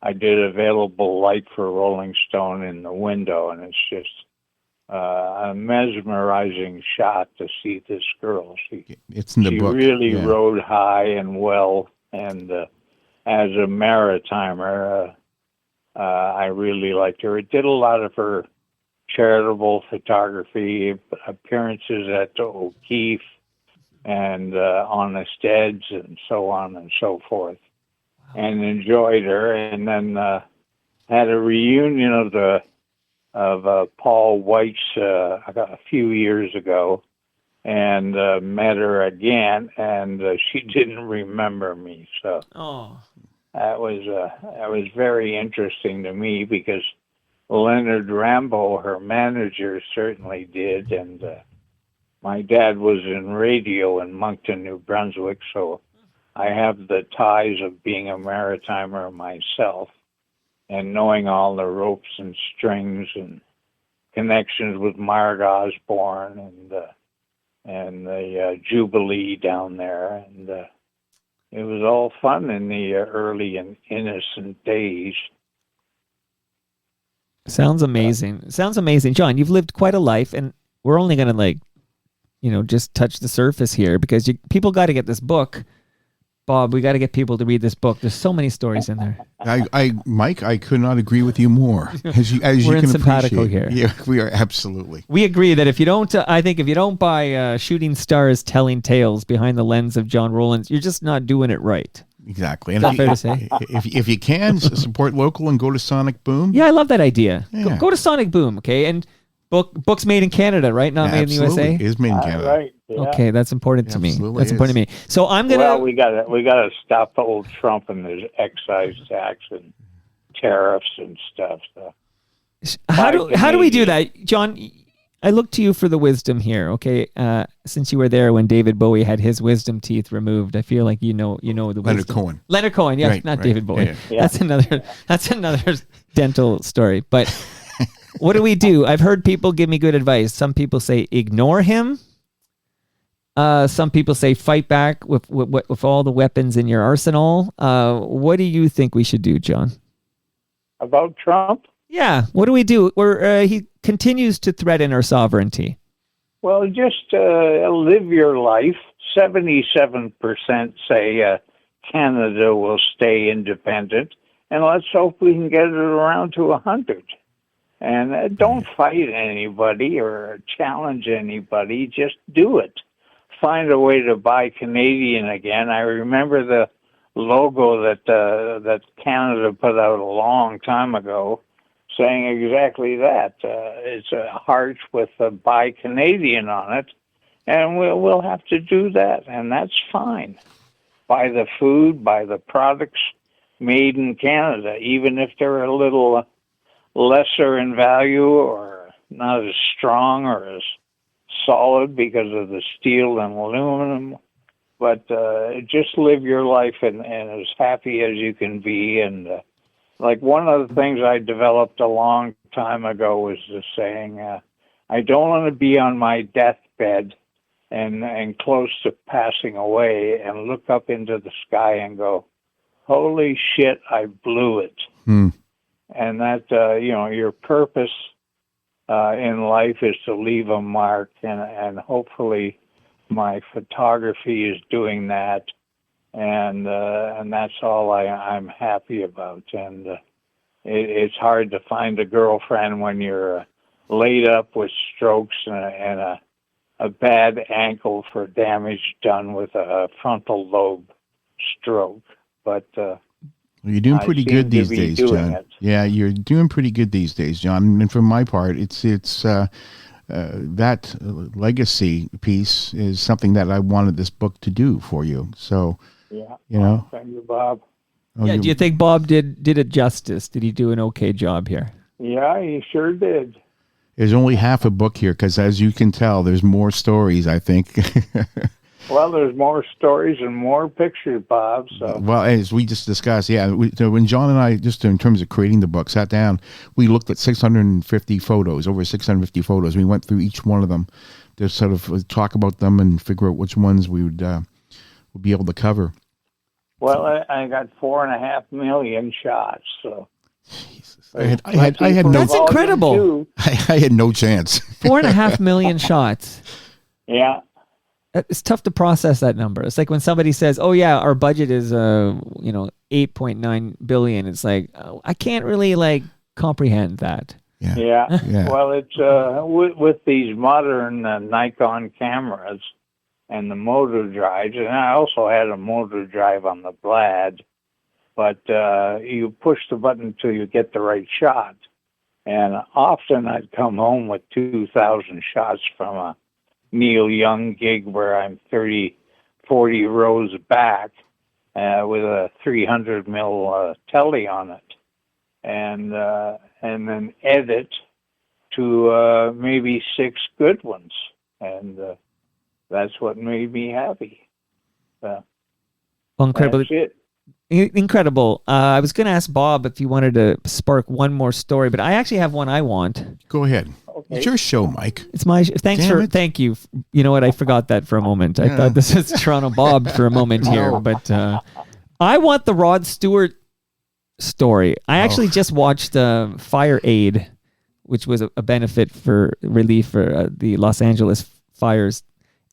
S4: I did available light for Rolling Stone in the window, and it's just a mesmerizing shot to see this girl.
S3: It's in the book.
S4: She really rode high and well, and as a maritimer, I really liked her. It did a lot of her charitable photography appearances at O'Keefe and Honest Ed's and so on and so forth, and enjoyed her. And then had a reunion of Paul White's a few years ago, and met her again, and she didn't remember me. So that was very interesting to me, because Leonard Rambo, her manager, certainly did, and my dad was in radio in Moncton, New Brunswick, so I have the ties of being a maritimer myself, and knowing all the ropes and strings and connections with Marg Osborne and the Jubilee down there, and it was all fun in the early and innocent days.
S2: Sounds amazing. Sounds amazing, John. You've lived quite a life, and we're only gonna just touch the surface here, because people got to get this book. Bob, we got to get people to read this book. There's so many stories in there.
S3: Mike, I could not agree with you more. As
S2: We're
S3: you
S2: in
S3: can
S2: simpatico
S3: appreciate.
S2: here.
S3: Yeah, we are absolutely.
S2: We agree that if you don't buy Shooting Stars Telling Tales Behind the Lens of John Rowlands, you're just not doing it right.
S3: Exactly.
S2: Is that fair to say?
S3: If you can support local and go to Sonic Boom.
S2: Yeah, I love that idea.
S3: Yeah.
S2: Go to Sonic Boom, okay? And books made in Canada, right? Not made in the USA.
S3: It is made in Canada.
S4: Right. Yeah.
S2: Okay, that's important to me.
S3: Absolutely
S2: That's important to me. So I'm gonna.
S4: Well, we gotta stop old Trump and his excise tax and tariffs and stuff. So.
S2: How do we do that, John? I look to you for the wisdom here. Okay, since you were there when David Bowie had his wisdom teeth removed, I feel like you know the wisdom.
S3: Leonard Cohen.
S2: Leonard Cohen, yes,
S3: Right,
S2: not
S3: right.
S2: David Bowie.
S3: Yeah.
S2: That's another dental story. But what do we do? I've heard people give me good advice. Some people say ignore him. Some people say fight back with all the weapons in your arsenal. What do you think we should do, John?
S4: About Trump?
S2: Yeah, what do we do? He continues to threaten our sovereignty.
S4: Well, just live your life. 77% say Canada will stay independent, and let's hope we can get it around to 100. And don't fight anybody or challenge anybody. Just do it. Find a way to buy Canadian again. I remember the logo that Canada put out a long time ago, saying exactly that. It's a heart with a Buy Canadian on it, and we'll have to do that, and that's fine. Buy the food, buy the products made in Canada, even if they're a little lesser in value or not as strong or as solid because of the steel and aluminum. But just live your life and as happy as you can be. And like one of the things I developed a long time ago was the saying, I don't want to be on my deathbed and close to passing away and look up into the sky and go, holy shit, I blew it. And that, your purpose in life is to leave a mark, and hopefully my photography is doing that, and that's all I'm happy about. And it's hard to find a girlfriend when you're laid up with strokes and a bad ankle for damage done with a frontal lobe stroke. But
S3: Well, you're doing
S4: I
S3: pretty
S4: seem
S3: good
S4: to
S3: these
S4: be
S3: days,
S4: doing
S3: John.
S4: it.
S3: Yeah, you're doing pretty good these days, John. And for my part, it's that legacy piece is something that I wanted this book to do for you. So,
S4: Yeah.
S3: you know,
S4: Thank you, Bob.
S2: Yeah, do you think Bob did it justice? Did he do an okay job here?
S4: Yeah, he sure did.
S3: there's only half a book here because, as you can tell, there's more stories, I think.
S4: Well, there's more stories and more pictures, Bob. So
S3: Well, as we just discussed, so when John and I, just in terms of creating the book, sat down, we looked at 650 photos, over 650 photos. We went through each one of them to sort of talk about them and figure out which ones we would be able to cover.
S4: well, I got 4.5 million shots. So
S3: I had no,
S2: That's incredible.
S4: 2.
S3: I had no chance.
S2: 4.5 million shots.
S4: Yeah.
S2: It's tough to process that number. It's like when somebody says, "Oh yeah, our budget is 8.9 billion." It's like, oh, I can't really comprehend that.
S4: Yeah.
S3: Yeah.
S4: Well, it's with these modern Nikon cameras and the motor drives, and I also had a motor drive on the Vlad, but you push the button until you get the right shot. And often I'd come home with 2,000 shots from a Neil Young gig where I'm 30, 40 rows back with a 300 mil telly on it, and then edit to maybe 6 good ones, and that's what made me happy.
S2: Well, incredible.
S4: That's it.
S2: Incredible. I was going to ask Bob if you wanted to spark one more story, but I actually have one I want.
S3: Go ahead.
S4: Okay.
S3: It's your show, Mike.
S2: It's my thank you. You know what? I forgot that for a moment. I thought this was Toronto Bob for a moment here, but I want the Rod Stewart story. I actually just watched Fire Aid, which was a benefit for relief for the Los Angeles fires,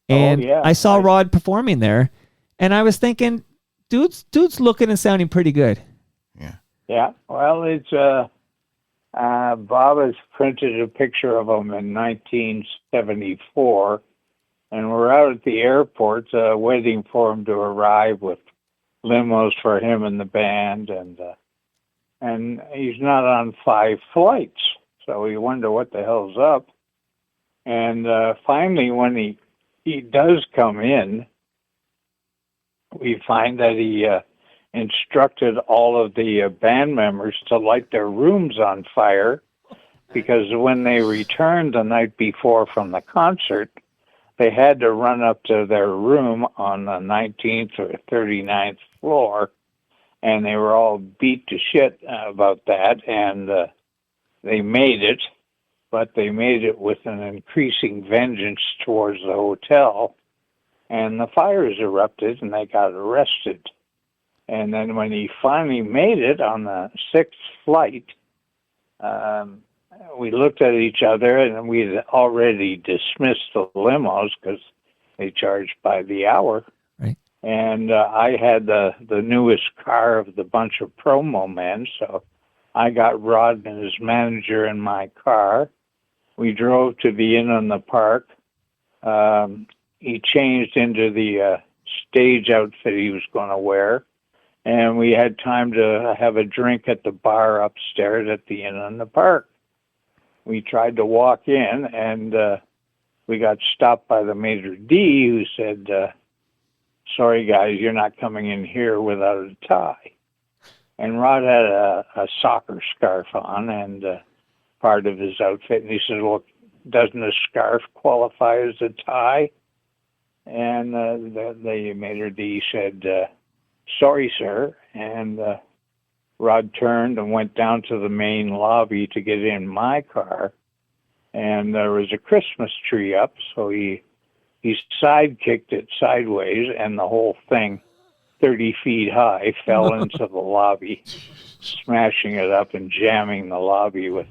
S2: and I saw Rod performing there, and I was thinking, dude's looking and sounding pretty good.
S4: Yeah. Well, it's Bob has printed a picture of him in 1974, and we're out at the airport waiting for him to arrive with limos for him and the band, and he's not on 5 flights, so we wonder what the hell's up. And finally, when he does come in, we find that he instructed all of the band members to light their rooms on fire, because when they returned the night before from the concert, they had to run up to their room on the 19th or 39th floor, and they were all beat to shit about that, and they made it, but they made it with an increasing vengeance towards the hotel, and the fires erupted and they got arrested. And then when he finally made it on the 6th flight, we looked at each other, and we had already dismissed the limos because they charged by the hour.
S2: Right.
S4: And I had the newest car of the bunch of promo men, so I got Rod and his manager in my car. We drove to the Inn on the Park. He changed into the stage outfit he was going to wear, and we had time to have a drink at the bar upstairs at the Inn on the Park. We tried to walk in, and we got stopped by the maitre d', who said, sorry, guys, you're not coming in here without a tie. And Rod had a soccer scarf on, and part of his outfit, and he said, well, doesn't a scarf qualify as a tie? And the maitre d' said, sorry, sir. And Rod turned and went down to the main lobby to get in my car. And there was a Christmas tree up, so he sidekicked it sideways, and the whole thing, 30 feet high, fell into the lobby, smashing it up and jamming the lobby with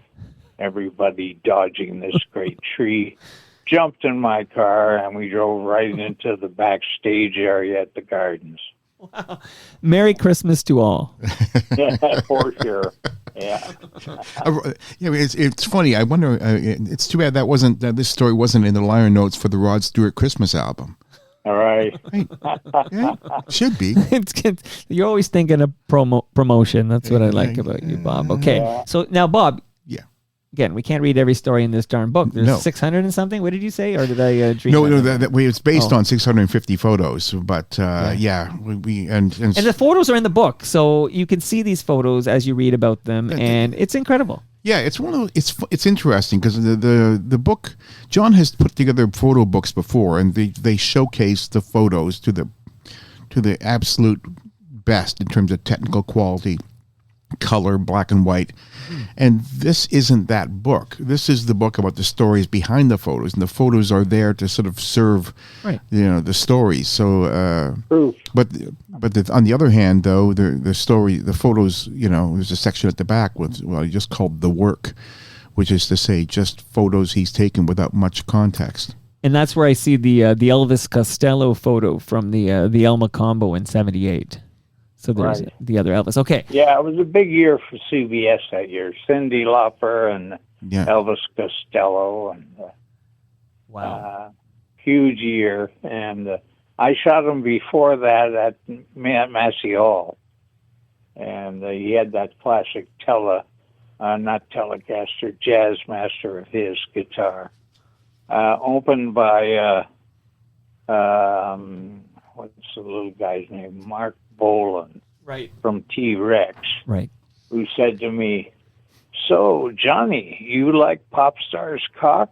S4: everybody dodging this great tree. Jumped in my car, and we drove right into the backstage area at the Gardens.
S2: Wow. Merry Christmas to all.
S4: Yeah, for sure. Yeah.
S3: It's funny. I wonder. It's too bad that this story wasn't in the liner notes for the Rod Stewart Christmas album.
S4: All right.
S3: Yeah, should be.
S2: You're always thinking of promotion. That's what I like about you, Bob. Okay,
S4: Yeah.
S2: so now, Bob,
S3: Yeah.
S2: again, we can't read every story in this darn book. There's
S3: No.
S2: 600 and something. What did you say? Or did I dream?
S3: No,
S2: that?
S3: that way it's based
S2: Oh.
S3: on 650 photos, but we and
S2: And the photos are in the book, so you can see these photos as you read about them, and it's incredible.
S3: yeah, it's one of it's interesting because the book John has put together photo books before, and they showcase the photos to the absolute best in terms of technical quality, color, black and white. And this isn't that book. This is the book about the stories behind the photos, and the photos are there to sort of serve,
S2: Right.
S3: the stories. So,
S4: Proof.
S3: but on the other hand, though, the photos, there's a section at the back with just called the work, which is to say just photos he's taken without much context.
S2: And that's where I see the Elvis Costello photo from the Elma combo in '78. So there's
S4: Right.
S2: the other Elvis. Okay.
S4: Yeah, it was a big year for CBS that year. Cyndi Lauper and
S3: Yeah.
S4: Elvis Costello, and
S2: Wow.
S4: huge year. And I shot him before that at Massey Hall, and he had that classic not Telecaster, Jazzmaster of his guitar, opened by what's the little guy's name? Mark Bolan
S2: Right.
S4: from T-Rex,
S2: Right.
S4: who said to me, "So, Johnny, you like pop stars cock?"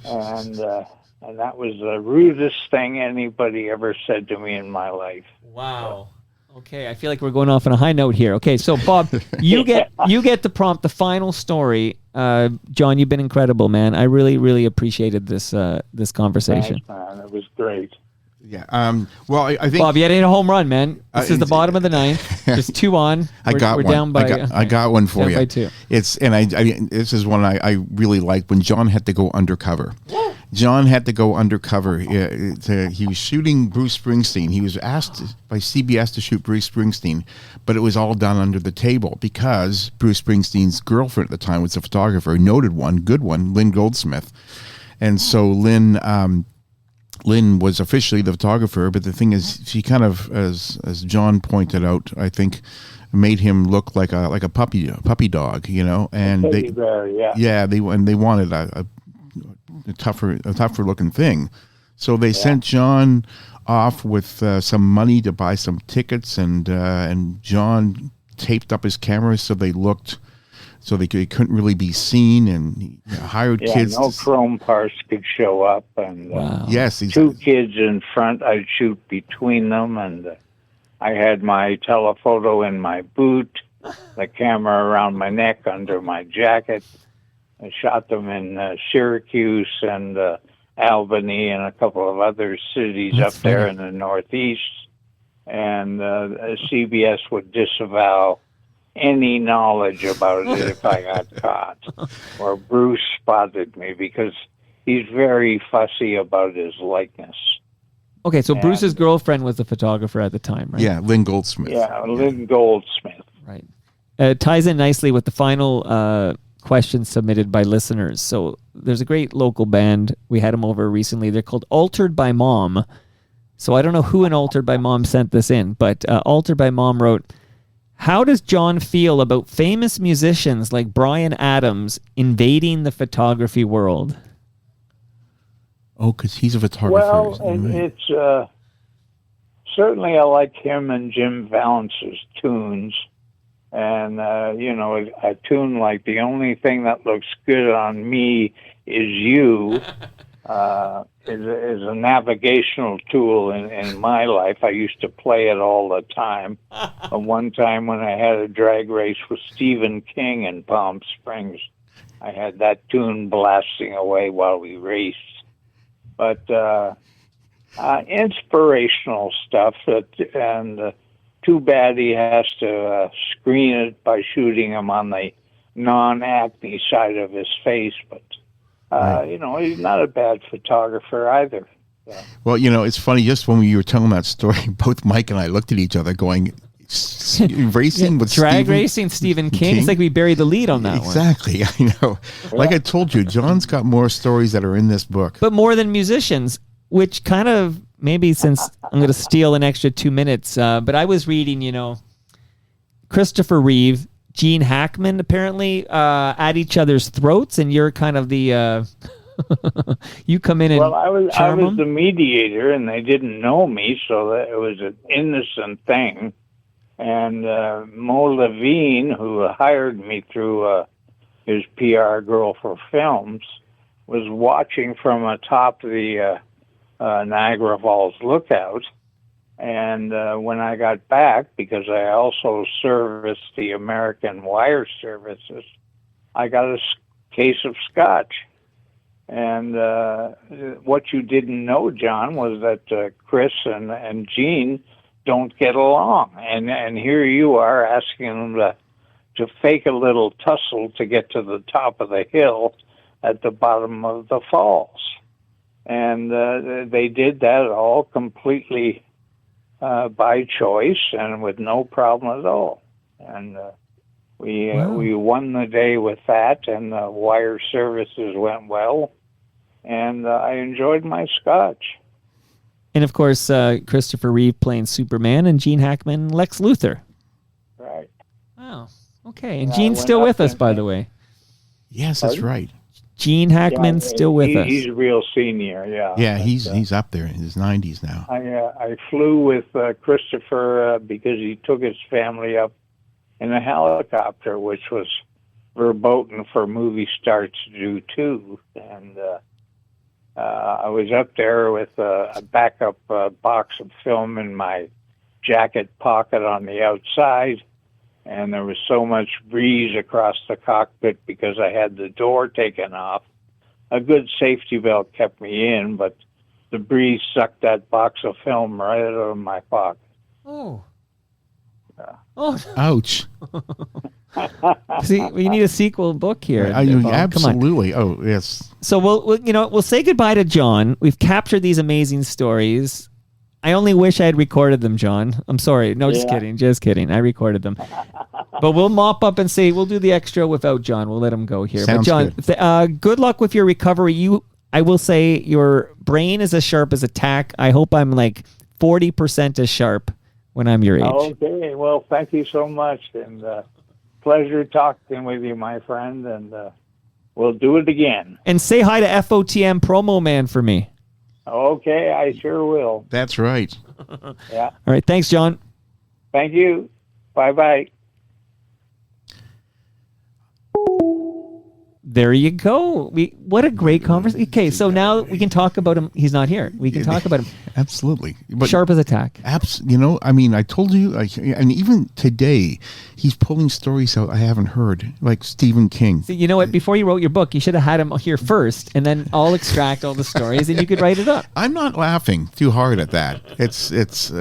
S4: And that was the rudest thing anybody ever said to me in my life.
S2: Wow. Okay, I feel like we're going off on a high note here. Okay, so Bob, you get to prompt the final story. John, you've been incredible, man. I really, really appreciated this conversation.
S4: Thanks, man. It was great.
S3: Yeah. Well, I think
S2: Bob, you had to hit a home run, man. This is the bottom of the ninth. Just 2-on.
S3: I got
S2: we're
S3: one.
S2: down by.
S3: I got one for
S2: down
S3: you.
S2: by 2.
S3: This is one I really liked when John had to go undercover. John had to go undercover. He was shooting Bruce Springsteen. He was asked by CBS to shoot Bruce Springsteen, but it was all done under the table because Bruce Springsteen's girlfriend at the time was a photographer, noted one, good one, Lynn Goldsmith. And so Lynn was officially the photographer, but the thing is, she kind of, as John pointed out, I think, made him look like a puppy dog, and
S4: Teddy bear, yeah.
S3: they wanted a tougher looking thing, so they sent John off with some money to buy some tickets, and John taped up his cameras so they couldn't really be seen, and he hired kids.
S4: No chrome parts could show up, and
S2: Wow.
S3: Yes,
S4: 2 kids in front. I'd shoot between them, and I had my telephoto in my boot, the camera around my neck under my jacket. I shot them in Syracuse and Albany and a couple of other cities
S2: That's
S4: up there
S2: funny.
S4: in the Northeast. And CBS would disavow any knowledge about it if I got caught or Bruce spotted me, because he's very fussy about his likeness.
S2: Okay, so Bruce's girlfriend was the photographer at the time, right?
S3: Yeah, Lynn Goldsmith.
S4: Yeah, Lynn Goldsmith.
S2: Right. It ties in nicely with the final questions submitted by listeners. So there's a great local band. We had them over recently. They're called Altered by Mom. So I don't know who in Altered by Mom sent this in, but Altered by Mom wrote, "How does John feel about famous musicians like Bryan Adams invading the photography world?"
S3: Oh, because he's a photographer.
S4: Well,
S3: isn't he?
S4: it's certainly I like him and Jim Valance's tunes. And, a tune like "The Only Thing That Looks Good on Me Is You" is a navigational tool in my life. I used to play it all the time. One time when I had a drag race with Stephen King in Palm Springs, I had that tune blasting away while we raced. But inspirational stuff, and too bad he has to screen it by shooting him on the non-acne side of his face. But, he's not a bad photographer either. So.
S3: Well, it's funny. Just when you were telling that story, both Mike and I looked at each other going, racing with
S2: drag
S3: Stephen
S2: racing Stephen King. It's like we buried the lead on that one.
S3: Exactly. I know. Like I told you, John's got more stories that are in this book.
S2: But more than musicians, which kind of maybe since I'm going to steal an extra 2 minutes, but I was reading, Christopher Reeve, Gene Hackman, apparently at each other's throats, and you're kind of the you come in and
S4: Well, I was
S2: charm
S4: the
S2: them?
S4: mediator, and they didn't know me, so that it was an innocent thing. And Mo Levine, who hired me through his PR girl for films, was watching from atop the Niagara Falls lookout. And when I got back, because I also serviced the American Wire Services, I got a case of scotch. And what you didn't know, John, was that Chris and Gene don't get along. And here you are asking them to fake a little tussle to get to the top of the hill at the bottom of the falls. And they did that all completely by choice and with no problem at all. And we won the day with that, and the wire services went well, and I enjoyed my scotch.
S2: And of course, Christopher Reeve playing Superman, and Gene Hackman, Lex Luthor.
S4: Right.
S2: Wow. Okay. And
S4: Yeah, I
S2: Gene's
S4: went
S2: still
S4: up
S2: with us,
S4: and-
S2: by the way.
S3: Yes, that's right.
S2: Gene Hackman's still with us.
S4: He's real senior, yeah.
S3: Yeah,
S4: But,
S3: he's up there in his 90s now.
S4: I flew with Christopher because he took his family up in a helicopter, which was verboten for movie stars to do too. And I was up there with a backup box of film in my jacket pocket on the outside, and there was so much breeze across the cockpit because I had the door taken off. A good safety belt kept me in, but the breeze sucked that box of film right out of my pocket.
S2: Oh. Oh.
S3: Ouch.
S2: See, we need a sequel book here. Bob. Come on.
S3: Absolutely. Oh, yes.
S2: So we'll say goodbye to John. We've captured these amazing stories. I only wish I had recorded them, John. I'm sorry. No, just kidding. I recorded them. But we'll mop up and say we'll do the extra without John. We'll let him go here.
S3: Sounds
S2: but John, good luck with your recovery. I will say your brain is as sharp as a tack. I hope I'm like 40% as sharp when I'm your age.
S4: Okay, well, thank you so much, and pleasure talking with you, my friend, and we'll do it again.
S2: And say hi to FOTM Promo Man for me.
S4: Okay, I sure will.
S3: That's right.
S4: Yeah.
S2: All right. Thanks, John.
S4: Thank you. Bye-bye.
S2: There you go. What a great conversation. Okay, so now we can talk about him. He's not here. We can talk about him.
S3: Absolutely. But
S2: Sharp as a tack.
S3: I mean, I told you, and even today, he's pulling stories out I haven't heard, like Stephen King.
S2: So you know what? Before you wrote your book, you should have had him here first, and then I'll extract all the stories, and you could write it up.
S3: I'm not laughing too hard at that. It's.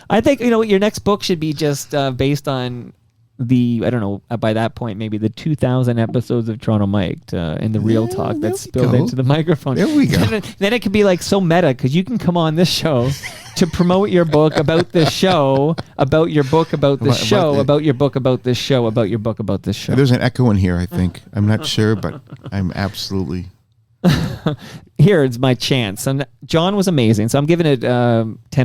S2: I think your next book should be just based on I don't know, by that point, maybe the 2,000 episodes of Toronto Mic'd and the real talk
S3: there
S2: that's
S3: we
S2: spilled
S3: go.
S2: into the microphone.
S3: There we go.
S2: Then it could be like so meta, because you can come on this show to promote your book about this show, about your book about this show, about your book about this show, about your book about this show.
S3: There's an echo in here, I think. I'm not sure, but I'm absolutely.
S2: Here's my chance. And John was amazing, so I'm giving it 10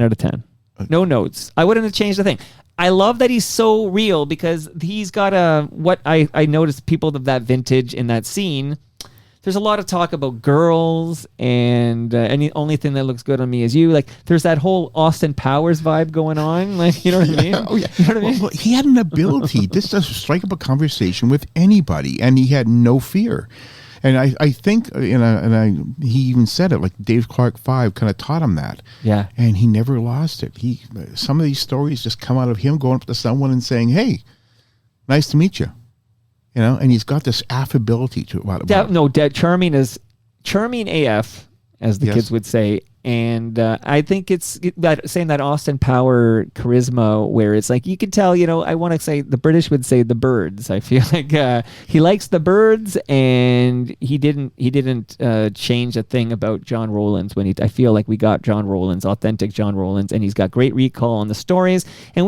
S2: out of 10. No notes. I wouldn't have changed a thing. I love that he's so real, because he's got what I noticed people of that vintage in that scene. There's a lot of talk about girls and the only thing that looks good on me is you. Like, there's that whole Austin Powers vibe going on. Like, you know what I mean?
S3: Oh, yeah.
S2: You know what I mean?
S3: Well, he had an ability just to strike up a conversation with anybody, and he had no fear. And I think, he even said it, like Dave Clark 5 kind of taught him that.
S2: Yeah.
S3: And he never lost it. Some of these stories just come out of him going up to someone and saying, "Hey, nice to meet you." And he's got this affability to it.
S2: Charming AF, as the kids would say. And I think it's saying that Austin Power charisma, where it's like you can tell, I want to say the British would say the birds. I feel like he likes the birds, and he didn't change a thing about John Rowlands I feel like we got John Rowlands, authentic John Rowlands, and he's got great recall on the stories. And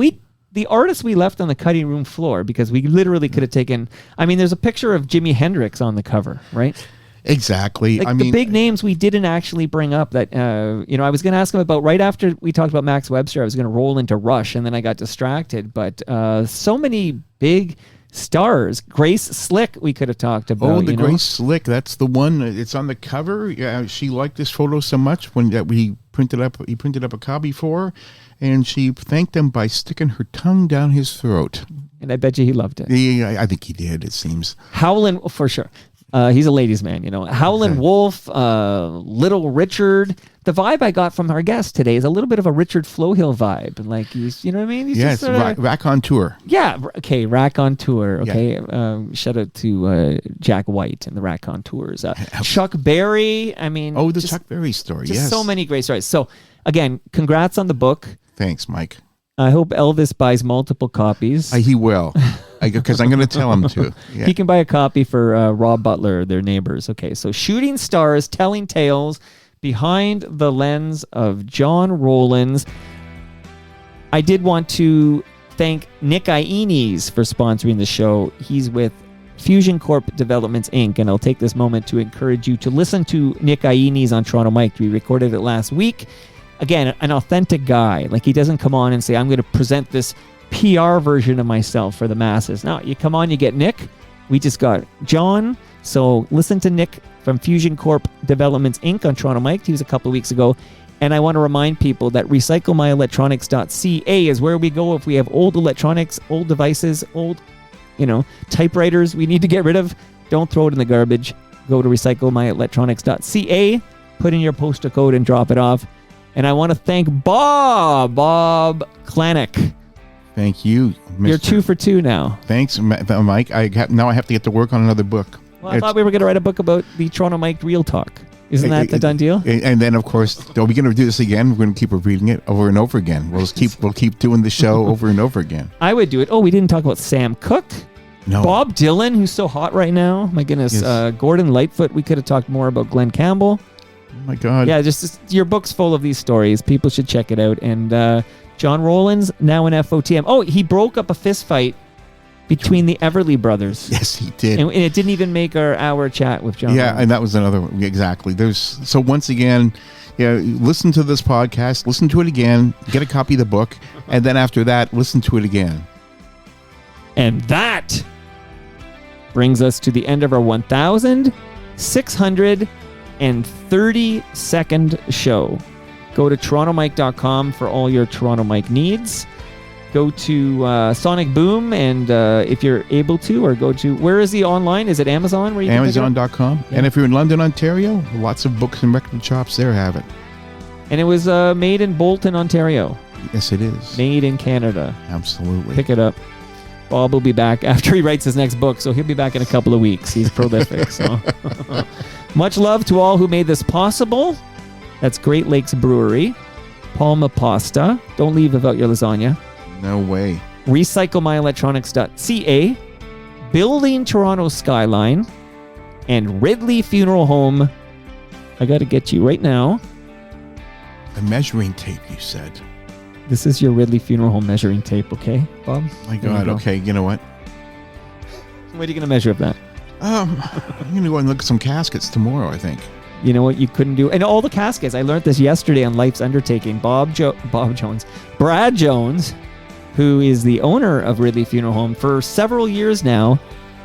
S2: the artists we left on the cutting room floor, because we literally could have taken. I mean, there's a picture of Jimi Hendrix on the cover, right?
S3: Exactly.
S2: Like
S3: I
S2: the
S3: mean,
S2: big names we didn't actually bring up that, I was going to ask him about right after we talked about Max Webster, I was going to roll into Rush and then I got distracted. But so many big stars. Grace Slick we could have talked about.
S3: Oh, the Grace Slick. That's the one. It's on the cover. Yeah, she liked this photo so much that we printed up. He printed up a copy for her, and she thanked him by sticking her tongue down his throat.
S2: And I bet you he loved it.
S3: Yeah, I think he did. It seems.
S2: Howlin', for sure. He's a ladies' man, Howlin' Wolf, Little Richard. The vibe I got from our guest today is a little bit of a Richard Flowhill vibe. Like, he's, you know what I mean? He's
S3: yes,
S2: just,
S3: Rack on Tour.
S2: Yeah, okay, Rack on Tour. Okay,
S3: Yeah.
S2: Shout out to Jack White and the Rack on Tours. Chuck Berry, I mean.
S3: Oh, the Chuck Berry story,
S2: just
S3: yes.
S2: so many great stories. So, again, congrats on the book.
S3: Thanks, Mike.
S2: I hope Elvis buys multiple copies.
S3: He will, because I'm going to tell him to. Yeah.
S2: He can buy a copy for Rob Butler, their neighbors. Okay, so Shooting Stars, Telling Tales, Behind the Lens of John Rowlands. I did want to thank Nick Iones for sponsoring the show. He's with Fusion Corp Developments, Inc., and I'll take this moment to encourage you to listen to Nick Iones on Toronto Mike. We recorded it last week. Again, an authentic guy. Like, he doesn't come on and say, I'm going to present this PR version of myself for the masses. No, you come on, you get Nick. We just got John. So listen to Nick from Fusion Corp Developments, Inc. on Toronto Mike. He was a couple of weeks ago. And I want to remind people that recyclemyelectronics.ca is where we go if we have old electronics, old devices, old, typewriters we need to get rid of. Don't throw it in the garbage. Go to recyclemyelectronics.ca, put in your postal code and drop it off. And I want to thank Bob Klanac.
S3: Thank you, Mr.
S2: You're 2 for 2 now.
S3: Thanks, Mike. Now I have to get to work on another book.
S2: Well, I thought we were going to write a book about the Toronto Mike Real Talk. Isn't that a done deal?
S3: And then, of course, are we going to do this again? We're going to keep repeating it over and over again. We'll keep doing the show over and over again.
S2: I would do it. Oh, we didn't talk about Sam Cooke.
S3: No.
S2: Bob Dylan, who's so hot right now. My goodness.
S3: Yes.
S2: Gordon Lightfoot. We could have talked more about Glen Campbell.
S3: Oh my God.
S2: Yeah, just your book's full of these stories. People should check it out. And John Rowlands, now in FOTM. Oh, he broke up a fist fight between the Everly brothers.
S3: Yes, he did.
S2: And it didn't even make our hour chat with John.
S3: Yeah,
S2: Rowlands.
S3: and that was another one. Exactly. So once again, listen to this podcast, listen to it again, get a copy of the book, and then after that, listen to it again.
S2: And that brings us to the end of our 1,632nd show. Go to torontomike.com for all your Toronto Mike needs. Go to Sonic Boom, and if you're able to, or go to, where is he online? Is it Amazon? Where you
S3: Amazon.com.
S2: Yeah.
S3: And if you're in London, Ontario, lots of books and record shops there have it.
S2: And it was made in Bolton, Ontario.
S3: Yes, it is.
S2: Made in Canada.
S3: Absolutely.
S2: Pick it up. Bob will be back after he writes his next book, so he'll be back in a couple of weeks. He's prolific. So, much love to all who made this possible. That's Great Lakes Brewery, Palma Pasta. Don't leave without your lasagna.
S3: No way.
S2: RecycleMyElectronics.ca, Building Toronto Skyline, and Ridley Funeral Home. I got to get you right now.
S3: The measuring tape, you said.
S2: This is your Ridley Funeral Home measuring tape, okay, Bob?
S3: My God. Okay, you know what?
S2: What are you going to measure up that?
S3: I'm going to go and look at some caskets tomorrow, I think.
S2: You know what you couldn't do? And all the caskets. I learned this yesterday on Life's Undertaking. Brad Jones, who is the owner of Ridley Funeral Home for several years now,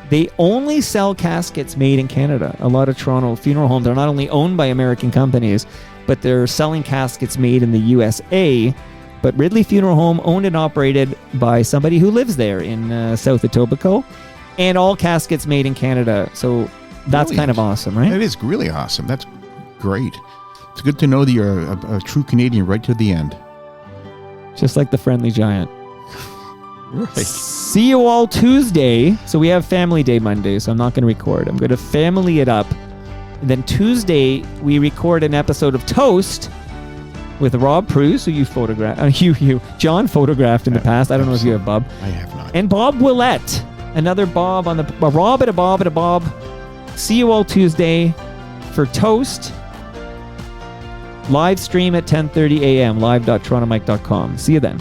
S2: they only sell caskets made in Canada. A lot of Toronto funeral homes are not only owned by American companies, but they're selling caskets made in the USA. But Ridley Funeral Home, owned and operated by somebody who lives there in South Etobicoke, and all caskets made in Canada. So that's
S3: Brilliant.
S2: kind of awesome, right?
S3: That is really awesome. That's great. It's good to know that you're a true Canadian right to the end.
S2: Just like the Friendly Giant.
S3: Right.
S2: See you all Tuesday. So we have Family Day Monday, so I'm not going to record. I'm going to family it up. And then Tuesday, we record an episode of Toast with Rob Pruce, who you photographed. John photographed in the past. I don't know if you have Bob.
S3: I have not.
S2: And Bob Willett. Another Bob on the... A Rob and a Bob and a Bob. See you all Tuesday for Toast. Live stream at 10:30 a.m. live.torontomike.com. See you then.